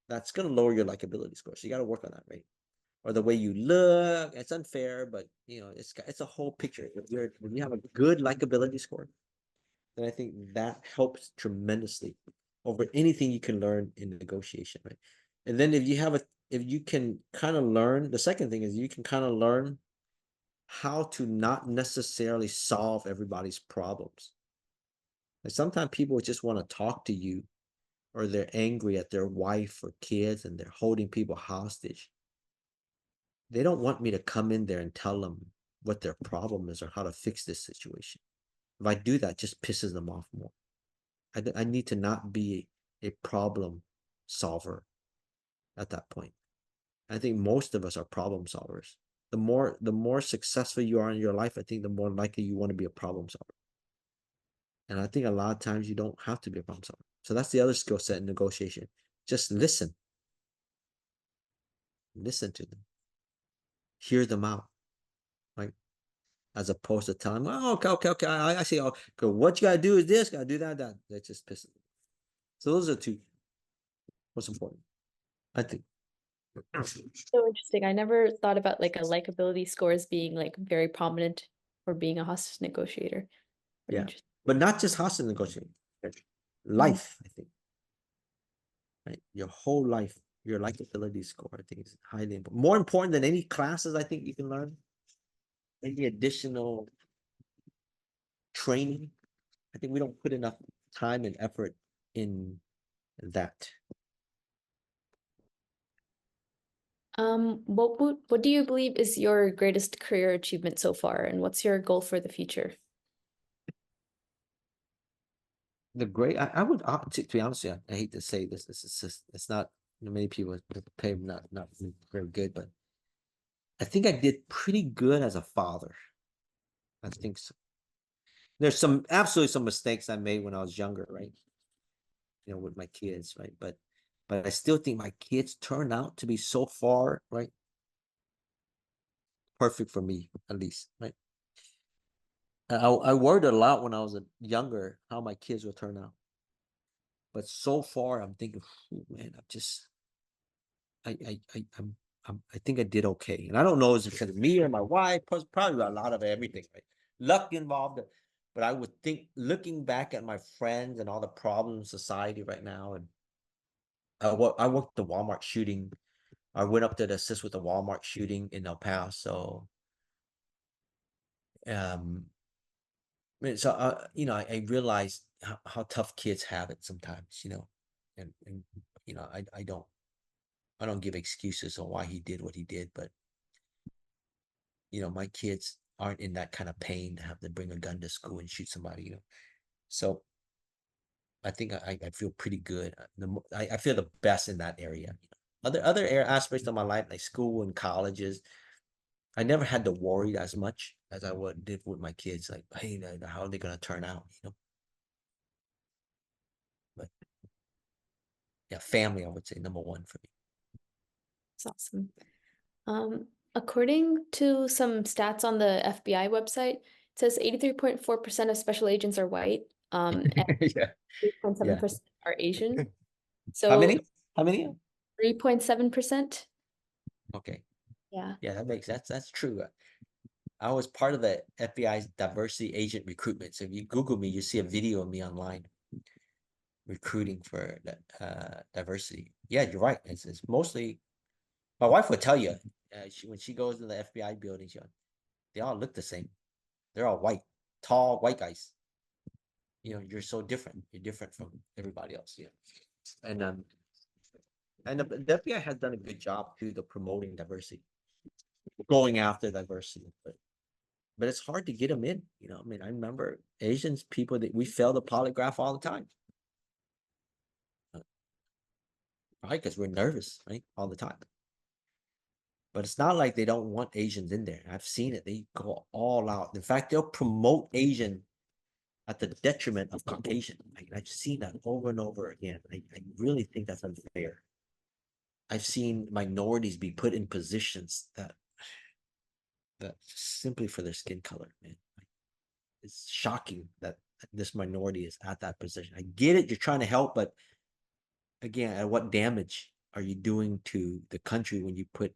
Speaker 2: That's going to lower your likability score. So you got to work on that, right? Or the way you look. It's unfair, but it's a whole picture. If you have a good likability score, then I think that helps tremendously over anything you can learn in negotiation, right? And then if you can kind of learn, the second thing is you can kind of learn how to not necessarily solve everybody's problems. And sometimes people just want to talk to you, or they're angry at their wife or kids and they're holding people hostage. They don't want me to come in there and tell them what their problem is or how to fix this situation. If I do that, it just pisses them off more. I need to not be a problem solver at that point. I think most of us are problem solvers. The more successful you are in your life, I think the more likely you want to be a problem solver. And I think a lot of times you don't have to be a problem solver. So that's the other skill set in negotiation. Just listen. Listen to them. Hear them out. Right? As opposed to telling them, oh, okay. I see. Oh, okay, what you gotta do is this, gotta do that. That just pisses them. So those are two most important, I think.
Speaker 1: So interesting. I never thought about like a likability score as being like very prominent for being a hostage negotiator. Very
Speaker 2: Yeah.
Speaker 1: interesting.
Speaker 2: But not just hostage negotiating. Life, I think. Right? Your whole life, your likability score, I think, is highly important. More important than any classes I think you can learn. Any additional training. I think we don't put enough time and effort in that.
Speaker 1: What do you believe is your greatest career achievement so far, and what's your goal for the future?
Speaker 2: I would to be honest with you, I hate to say this. This is just, it's not many people pay not very good, but I think I did pretty good as a father. I think so. There's absolutely some mistakes I made when I was younger, right? With my kids, right? But I still think my kids turn out to be so far, right? Perfect for me, at least, right? I worried a lot when I was younger how my kids will turn out. But so far, I'm thinking, man, I think I did okay. And I don't know if it's because of me or my wife, probably a lot of everything, right? Luck involved. But I would think, looking back at my friends and all the problems in society right now, and I worked the Walmart shooting. I went up there to assist with the Walmart shooting in El Paso. So I realized how tough kids have it sometimes, and I don't give excuses on why he did what he did, but my kids aren't in that kind of pain to have to bring a gun to school and shoot somebody, So I think I feel pretty good. I feel the best in that area. other aspects of my life, like school and colleges, I never had to worry as much as I did with my kids. Like, hey, how are they gonna turn out? But yeah, family, I would say number one for me.
Speaker 1: That's awesome. According to some stats on the FBI website, it says 83.4% of special agents are white, and
Speaker 2: Yeah, yeah.
Speaker 1: 3.7% are Asian.
Speaker 2: How
Speaker 1: So
Speaker 2: many? How many?
Speaker 1: 3.7%.
Speaker 2: Okay.
Speaker 1: Yeah.
Speaker 2: Yeah, that's true. I was part of the FBI's diversity agent recruitment. So if you Google me, you see a video of me online recruiting for diversity. Yeah, you're right. It's mostly my wife would tell you when she goes to the FBI building, they all look the same. They're all white, tall white guys. You're so different. You're different from everybody else. Yeah, and the FBI has done a good job too, the promoting diversity, going after diversity, but it's hard to get them in. I mean, I remember Asians people that we fail the polygraph all the time, right? Because we're nervous, right, all the time. But it's not like they don't want Asians in there. I've seen it. They go all out. In fact, they'll promote Asian at the detriment of Caucasian. I've seen that over and over again. I really think that's unfair. I've seen minorities be put in positions that simply for their skin color, man. It's shocking that this minority is at that position. I get it. You're trying to help, but again, at what damage are you doing to the country when you put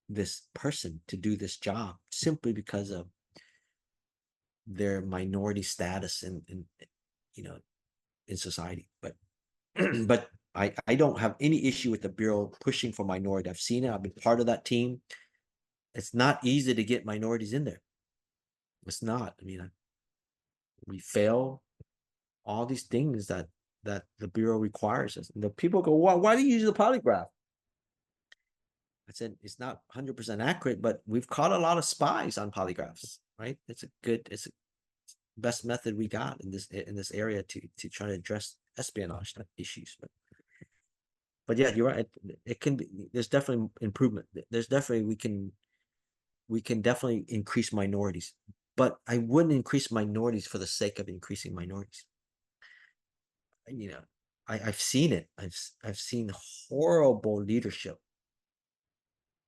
Speaker 2: this person to do this job simply because of their minority status in society? But but I don't have any issue with the Bureau pushing for minority. I've seen it. I've been part of that team. It's not easy to get minorities in there. It's not. I mean, we fail all these things that the Bureau requires us. And the people go, why do you use the polygraph? I said, it's not 100% accurate, but we've caught a lot of spies on polygraphs, right? It's a best method we got in this area to try to address espionage issues. But yeah, you're right. It can be. There's definitely improvement. There's definitely we can definitely increase minorities, but I wouldn't increase minorities for the sake of increasing minorities. I've seen it. I've seen horrible leadership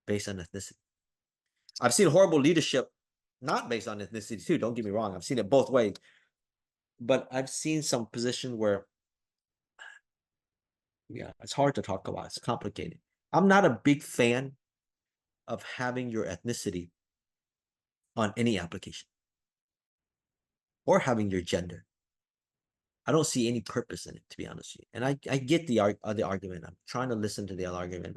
Speaker 2: based on ethnicity. I've seen horrible leadership not based on ethnicity too. Don't get me wrong. I've seen it both ways, but I've seen some position where, yeah, it's hard to talk about. It's complicated. I'm not a big fan of having your ethnicity on any application or having your gender. I don't see any purpose in it, to be honest with you. And I get the argument. I'm trying to listen to the other argument.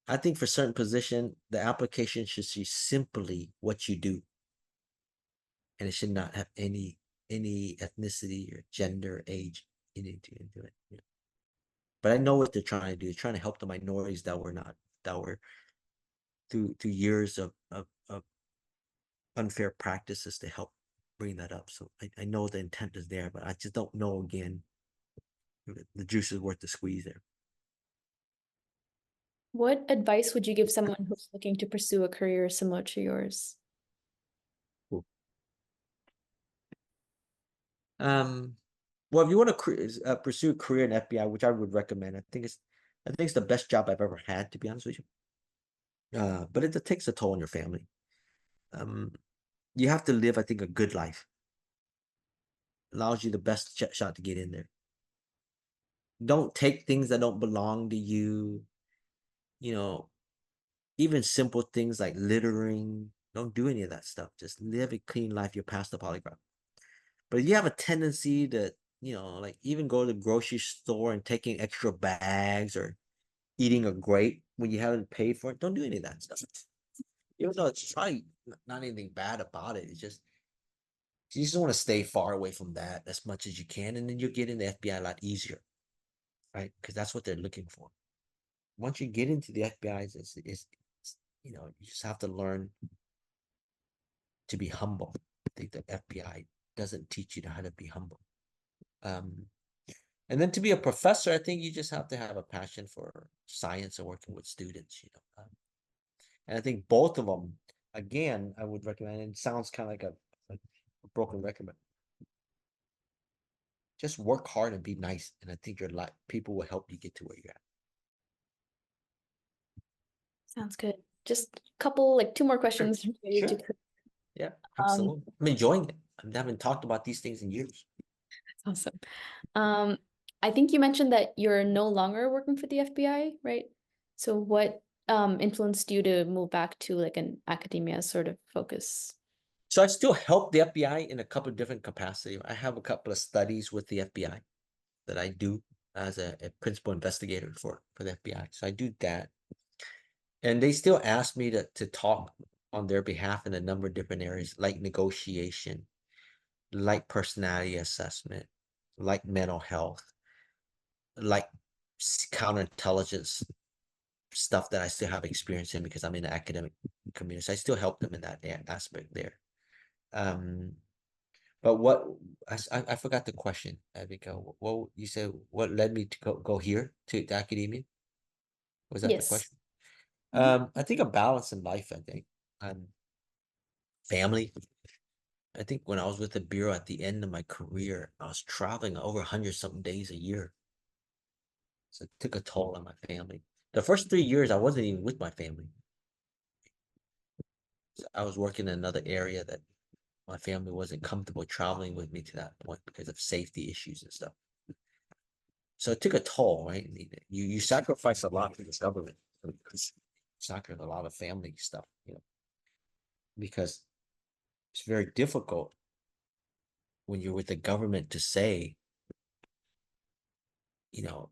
Speaker 2: I think for certain position, the application should see simply what you do, and it should not have any ethnicity or gender, age into it. Yeah. But I know what they're trying to do. They're trying to help the minorities that were through years of unfair practices to help bring that up. So I know the intent is there, but I just don't know again the juice is worth the squeeze there.
Speaker 1: What advice would you give someone who's looking to pursue a career similar to yours?
Speaker 2: Cool. Well, if you want to pursue a career in FBI, which I would recommend, I think it's the best job I've ever had, to be honest with you. But it takes a toll on your family. You have to live, I think, a good life. Allows you the best shot to get in there. Don't take things that don't belong to you. Even simple things like littering. Don't do any of that stuff. Just live a clean life. You're past the polygraph. But if you have a tendency to, like even go to the grocery store and taking extra bags or eating a grape when you haven't paid for it, don't do any of that stuff. Even though it's probably not anything bad about it. It's just, you just want to stay far away from that as much as you can. And then you'll get in the FBI a lot easier, right? Because that's what they're looking for. Once you get into the FBI, you just have to learn to be humble. I think the FBI doesn't teach you how to be humble. And then to be a professor, I think you just have to have a passion for science and working with students, and I think both of them, again, I would recommend, and it sounds kind of like a broken record, but just work hard and be nice. And I think your life, people will help you get to where you're at.
Speaker 1: Sounds good. Just a couple, like two more questions related
Speaker 2: Sure.
Speaker 1: to.
Speaker 2: Yeah,
Speaker 1: Um,
Speaker 2: absolutely. I'm enjoying it. I haven't talked about these things in years.
Speaker 1: awesome. Um, I think you mentioned that you're no longer working for the FBI, right? So what influenced you to move back to like an academia sort of focus?
Speaker 2: So I still help the FBI in a couple of different capacities. I have a couple of studies with the FBI that I do as a principal investigator for the FBI. So I do that. And they still ask me to talk on their behalf in a number of different areas, like negotiation, like personality assessment, like mental health, like counterintelligence stuff that I still have experience in because I'm in the academic community. So I still help them in that aspect there. Um, but what I forgot the question, Abigail. What you said? What led me to go here to academia? Was that the
Speaker 1: Yes.
Speaker 2: question?
Speaker 1: Mhm.
Speaker 2: I think a balance in life. I think family. I think when I was with the bureau at the end of my career, I was traveling over 100 something days a year. So it took a toll on my family. The first 3 years, I wasn't even with my family. So I was working in another area that my family wasn't comfortable traveling with me to that point because of safety issues and stuff. So it took a toll, right? You sacrifice a lot for this government. Sacrifice a lot of family stuff, because it's very difficult when you're with the government to say, you know,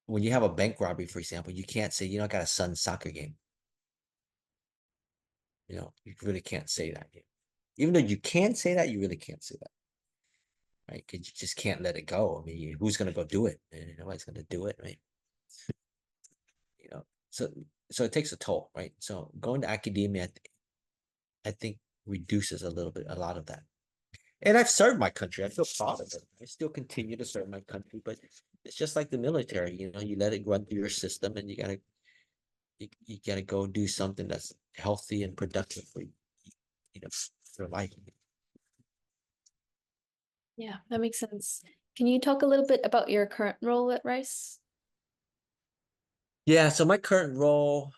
Speaker 2: when you have a bank robbery, for example, you can't say, I got a son's soccer game. You really can't say that. Even though you can say that, you really can't say that, right? Because you just can't let it go. I mean, who's going to go do it? And nobody's going to do it, right? You know, so so it takes a toll, right? So going to academia, I think reduces a lot of that. And I've served my country. I feel proud of it. I still continue to serve my country, but it's just like the military. You let it run through your system, and you gotta go do something that's healthy and productive for your life.
Speaker 1: Yeah, that makes sense. Can you talk a little bit about your current role at Rice?
Speaker 2: Yeah. So my current role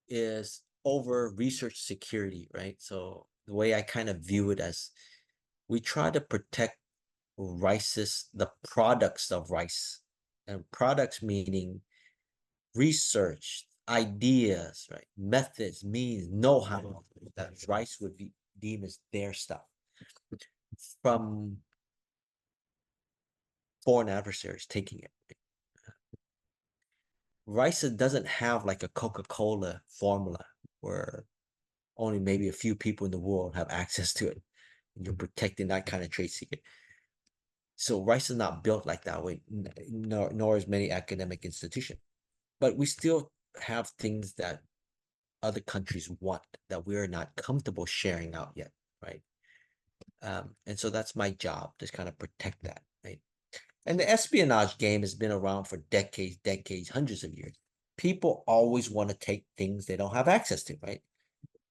Speaker 2: is over research security, right? So the way I kind of view it as we try to protect the products of rice, and products meaning research, ideas, right? Methods, means, know-how that rice would be deemed as their stuff from foreign adversaries taking it. Rice doesn't have like a Coca-Cola formula where only maybe a few people in the world have access to it. And you're protecting that kind of trade secret. So rice is not built like that way, nor is many academic institutions. But we still have things that other countries want that we're not comfortable sharing out yet, right? And so that's my job, to kind of protect that, right? And the espionage game has been around for decades, hundreds of years. People always want to take things they don't have access to, right?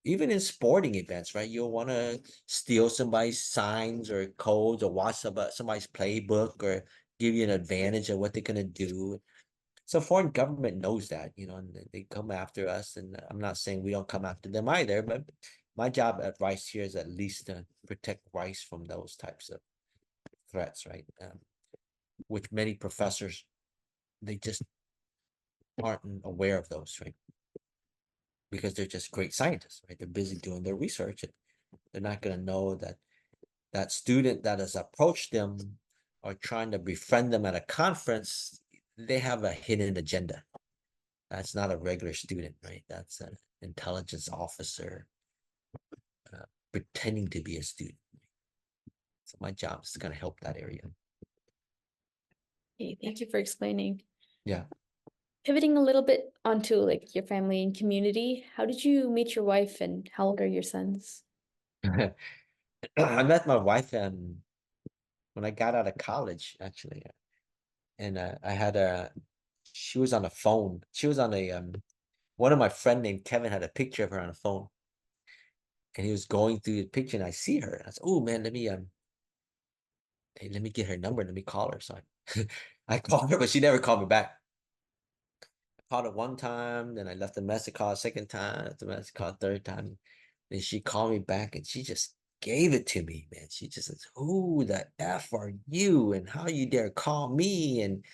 Speaker 2: Even in sporting events, right? You'll want to steal somebody's signs or codes or watch somebody's playbook or give you an advantage of what they're going to do. So foreign government knows that, and they come after us. And I'm not saying we don't come after them either, but my job at Rice here is at least to protect Rice from those types of threats, right? Which many professors, they just aren't aware of those, right? Because they're just great scientists, right? They're busy doing their research, and they're not going to know that that student that has approached them or trying to befriend them at a conference, they have a hidden agenda. That's not a regular student, right? That's an intelligence officer pretending to be a student. So my job is to kind of help that area.
Speaker 1: Okay, thank you for explaining.
Speaker 2: Yeah.
Speaker 1: Pivoting a little bit onto like your family and community, how did you meet your wife and how old are your sons?
Speaker 2: I met my wife when I got out of college, actually. and I had she was on a phone. She was on a one of my friend named Kevin had a picture of her on a phone, and he was going through the picture, and I see her. And I said, "Oh man, hey, let me get her number. Let me call her." So I called her, but she never called me back. I called her one time, then I left a message call a second time, left a message call a third time. Then she called me back, and she just gave it to me, man. She just says, "Who the F are you? And how you dare call me?" And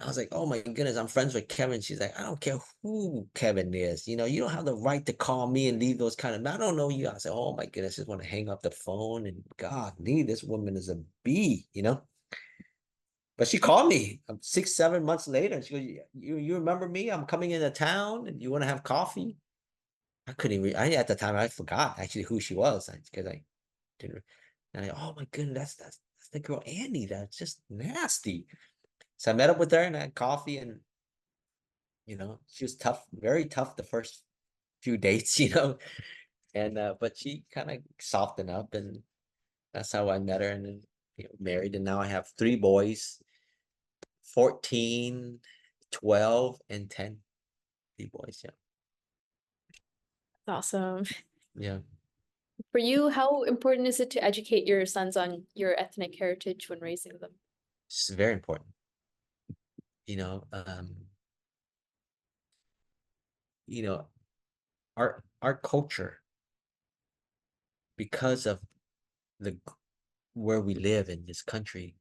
Speaker 2: I was like, "Oh my goodness, I'm friends with Kevin." She's like, "I don't care who Kevin is. You don't have the right to call me and leave those kind of, I don't know you." I said, "Oh my goodness," I just want to hang up the phone. And God, this woman is a bee. But she called me 6, 7 months later. And she goes, you remember me? I'm coming into town and you want to have coffee?" I couldn't even, at the time, I forgot actually who she was because I didn't. And oh my goodness, that's the girl Andy. That's just nasty. So I met up with her and I had coffee, and she was tough, very tough the first few dates. And but she kind of softened up, and that's how I met her, and then married, and now I have 3 boys, 14, 12, and 10. 3 boys, yeah.
Speaker 1: Awesome.
Speaker 2: Yeah.
Speaker 1: For you, how important is it to educate your sons on your ethnic heritage when raising them?
Speaker 2: It's very important. You know, um, you know, our culture, because of the where we live in this country,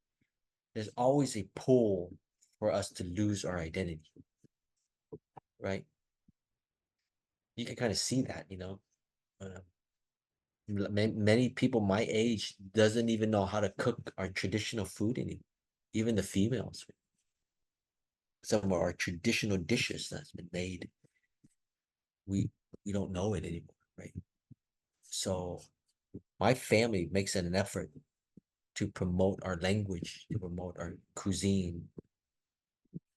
Speaker 2: there's always a pull for us to lose our identity, right? You can kind of see that. Uh, many people my age doesn't even know how to cook our traditional food anymore. Even the females, some of our traditional dishes that's been made, we we don't know it anymore, right? So my family makes an effort to promote our language, to promote our cuisine,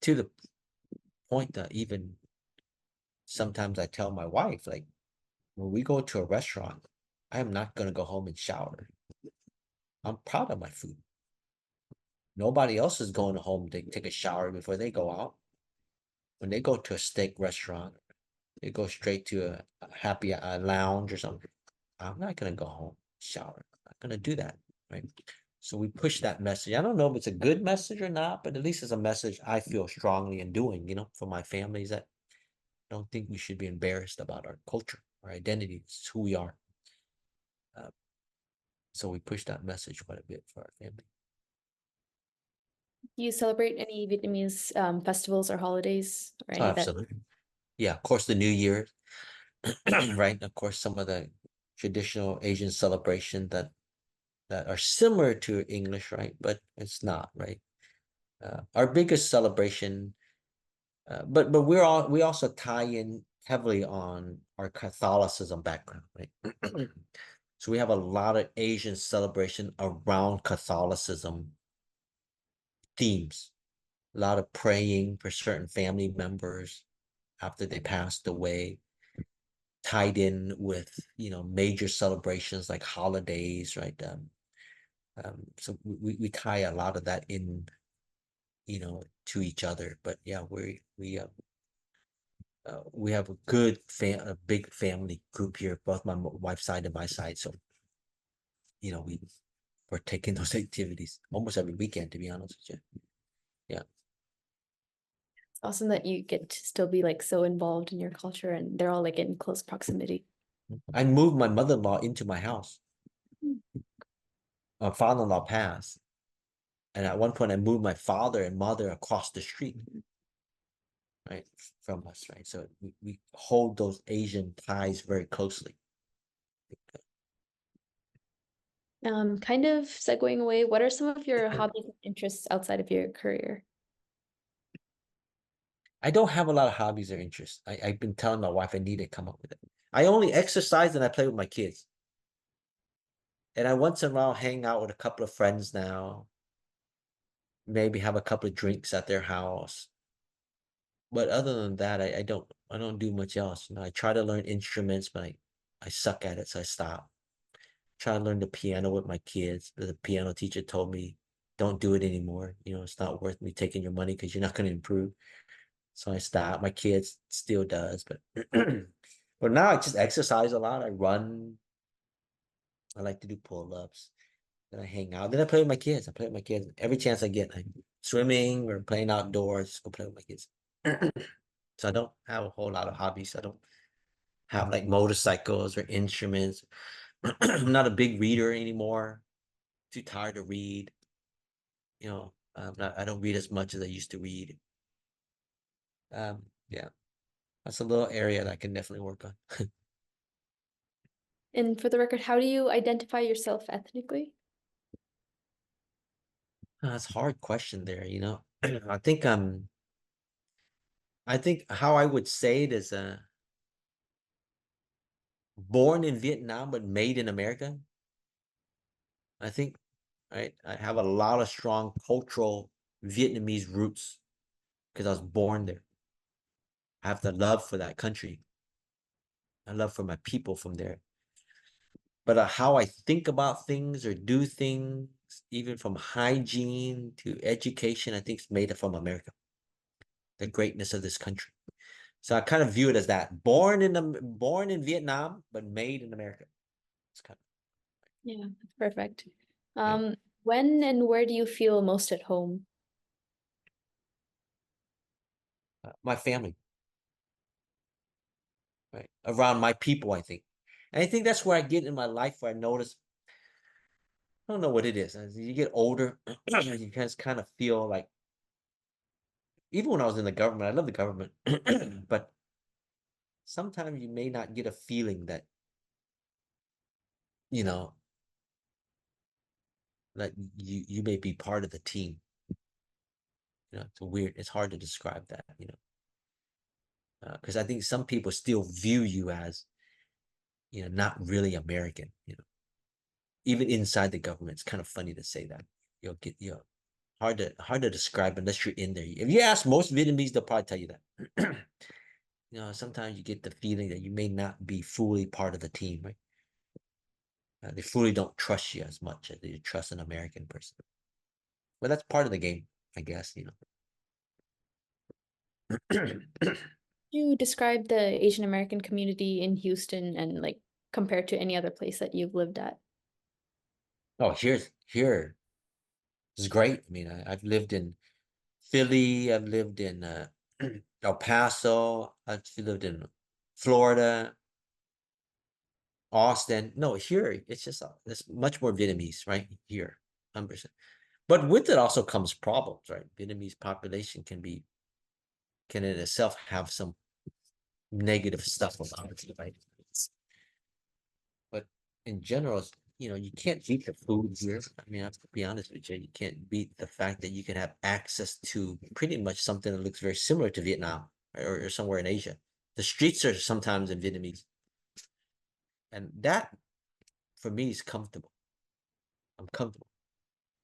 Speaker 2: to the point that even sometimes I tell my wife, like, when we go to a restaurant, I am not going to go home and shower. I'm proud of my food. Nobody else is going home to take a shower before they go out. When they go to a steak restaurant, they go straight to a happy lounge or something. I'm not going to go home, shower. I'm not going to do that, right? So we push that message. I don't know if it's a good message or not, but at least it's a message I feel strongly in doing, for my families, that I don't think we should be embarrassed about our culture, our identity. It's who we are. Uh, so we push that message quite a bit for our family.
Speaker 1: Do you celebrate any Vietnamese festivals or holidays or
Speaker 2: Oh,
Speaker 1: any that?
Speaker 2: absolutely. Yeah, of course, the New Year, right? Of course, some of the traditional Asian celebration that are similar to English, right? But it's not, right? Our biggest celebration, but we also tie in heavily on our Catholicism background, right? So we have a lot of Asian celebration around Catholicism themes, a lot of praying for certain family members after they passed away, tied in with major celebrations like holidays, right? So we tie a lot of that in, to each other. But yeah, we have a big family group here, both my wife's side and my side. So we partake in those activities almost every weekend, to be honest with you. Yeah.
Speaker 1: It's awesome that you get to still be like so involved in your culture and they're all like in close proximity.
Speaker 2: I moved my mother-in-law into my house.
Speaker 1: Mm.
Speaker 2: My father-in-law passed, and at one point I moved my father and mother across the street, right, from us, right? So we hold those Asian ties very closely.
Speaker 1: Kind of segueing away, what are some of your hobbies and interests outside of your career?
Speaker 2: I don't have a lot of hobbies or interests. I've been telling my wife I need to come up with it. I only exercise and I play with my kids. And I once in a while hang out with a couple of friends now, maybe have a couple of drinks at their house. But other than that, I don't do much else. I try to learn instruments, but I suck at it, so I stop. Try to learn the piano with my kids. The piano teacher told me don't do it anymore. It's not worth me taking your money because you're not going to improve. So I stopped. My kids still does, but but now I just exercise a lot. I run. I like to do pull-ups. Then I hang out. Then I play with my kids. I play with my kids every chance I get. I'm swimming or playing outdoors. Just go play with my kids. So I don't have a whole lot of hobbies. I don't have like motorcycles or instruments. I'm not a big reader anymore. Too tired to read. I don't read as much as I used to read. Yeah, that's a little area that I can definitely work on.
Speaker 1: And for the record, how do you identify yourself ethnically?
Speaker 2: That's a hard question there. I think how I would say it is born in Vietnam but made in America. I think, right? I have a lot of strong cultural Vietnamese roots because I was born there. I have the love for that country. I love for my people from there. But how I think about things or do things, even from hygiene to education, I think it's made from America, the greatness of this country. So I kind of view it as that born in Vietnam, but made in America. It's kind
Speaker 1: Yeah, that's perfect.
Speaker 2: yeah.
Speaker 1: When and where do you feel most at home?
Speaker 2: My family, right? Around my people, I think. And I think that's where I get in my life where I notice, I don't know what it is. As you get older, you just kind of feel like, even when I was in the government, I love the government, but sometimes you may not get a feeling that, you know, that you may be part of the team. It's hard to describe that, because I think some people still view you as, not really American, even inside the government. It's kind of funny to say that. Hard to describe unless you're in there. If you ask most Vietnamese, they'll probably tell you that. Sometimes you get the feeling that you may not be fully part of the team, right? They fully don't trust you as much as they trust an American person. But that's part of the game, I guess.
Speaker 1: You describe the Asian American community in Houston and like compared to any other place that you've lived at.
Speaker 2: Oh, here is great. I mean, I've lived in Philly. I've lived in El Paso. I've lived in Florida, Austin. No, here it's much more Vietnamese, right? Here, 100%. But with it also comes problems, right? Vietnamese population can in itself have some negative stuff about it, right? But in general, you can't beat the food here. I mean, I have to be honest with you. You can't beat the fact that you can have access to pretty much something that looks very similar to Vietnam, right? or somewhere in Asia. The streets are sometimes in Vietnamese. And that, for me, is comfortable. I'm comfortable.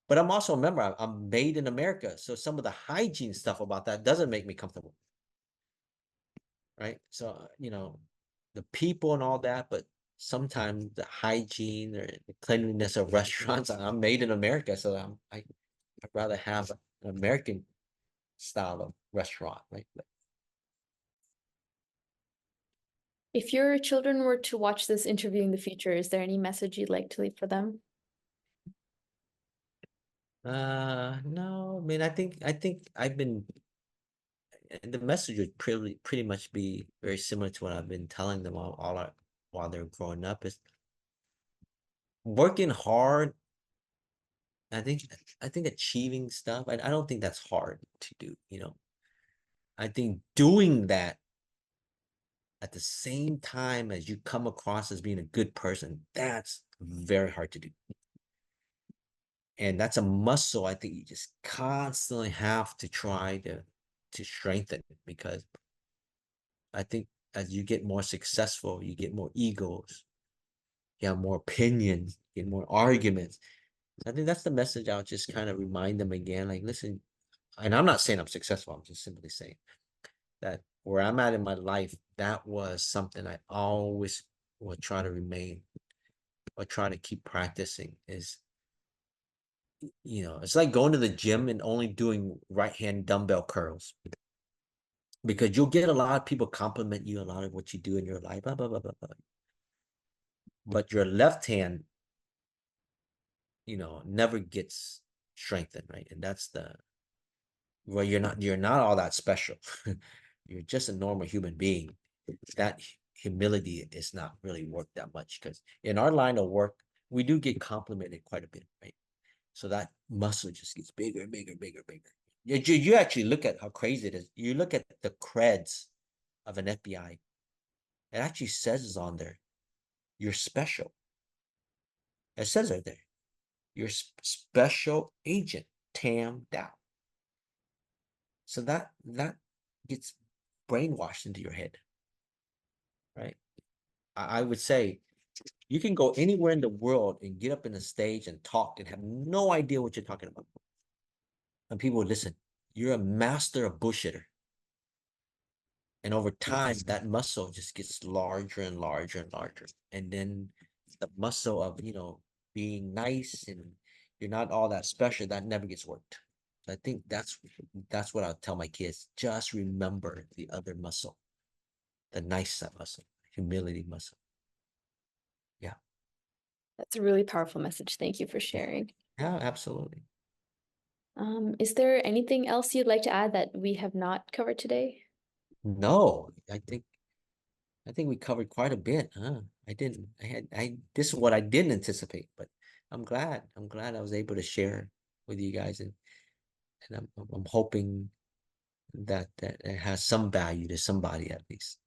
Speaker 2: But I'm also, remember, I'm made in America. So some of the hygiene stuff about that doesn't make me comfortable. Right? So, the people and all that, but sometimes the hygiene or the cleanliness of restaurants, I'm made in America, so I'd rather have an American style of restaurant, right?
Speaker 1: If your children were to watch this interview in the future, is there any message you'd like to leave for them?
Speaker 2: No, I mean, I think I've been, the message would pretty much be very similar to what I've been telling them while they're growing up, is working hard. I think achieving stuff, I don't think that's hard to do. I think doing that at the same time as you come across as being a good person, that's very hard to do. And that's a muscle I think you just constantly have to try to strengthen, because I think as you get more successful, you get more egos, you have more opinions, you get more arguments. I think that's the message I'll just kind of remind them again. Like, listen, and I'm not saying I'm successful, I'm just simply saying that where I'm at in my life, that was something I always will try to remain or try to keep practicing, is it's like going to the gym and only doing right hand dumbbell curls, because you'll get a lot of people compliment you a lot of what you do in your life, blah, blah, blah, blah, blah. But your left hand, never gets strengthened, right? And that's well, you're not all that special. You're just a normal human being. That humility is not really worth that much, because in our line of work, we do get complimented quite a bit, right? So that muscle just gets bigger and bigger, bigger, bigger. You actually look at how crazy it is. You look at the creds of an FBI. It actually says on there, you're special. It says right there, you're special agent Tam Dao. So that gets brainwashed into your head, right? I would say you can go anywhere in the world and get up in the stage and talk and have no idea what you're talking about. And people would listen. You're a master of bullshitter. And over time, that muscle just gets larger and larger and larger. And then the muscle of, being nice and you're not all that special, that never gets worked. I think that's what I'll tell my kids. Just remember the other muscle, the nice muscle, humility muscle. Yeah.
Speaker 1: That's a really powerful message. Thank you for sharing.
Speaker 2: Yeah, absolutely.
Speaker 1: Is there anything else you'd like to add that we have not covered today?
Speaker 2: No, I think we covered quite a bit, huh? This is what I didn't anticipate, but I'm glad I was able to share with you guys, and I'm hoping that it has some value to somebody at least.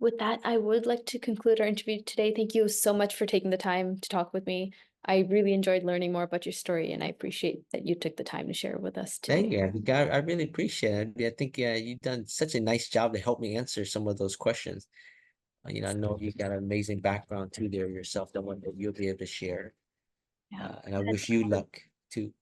Speaker 1: With that, I would like to conclude our interview today. Thank you so much for taking the time to talk with me. I really enjoyed learning more about your story, and I appreciate that you took the time to share with us
Speaker 2: Thank
Speaker 1: today.
Speaker 2: you. I really appreciate it. I think you've done such a nice job to help me answer some of those questions. I know you got an amazing background too there yourself, the one that you'll be able to share.
Speaker 1: Yeah.
Speaker 2: And I wish you luck too.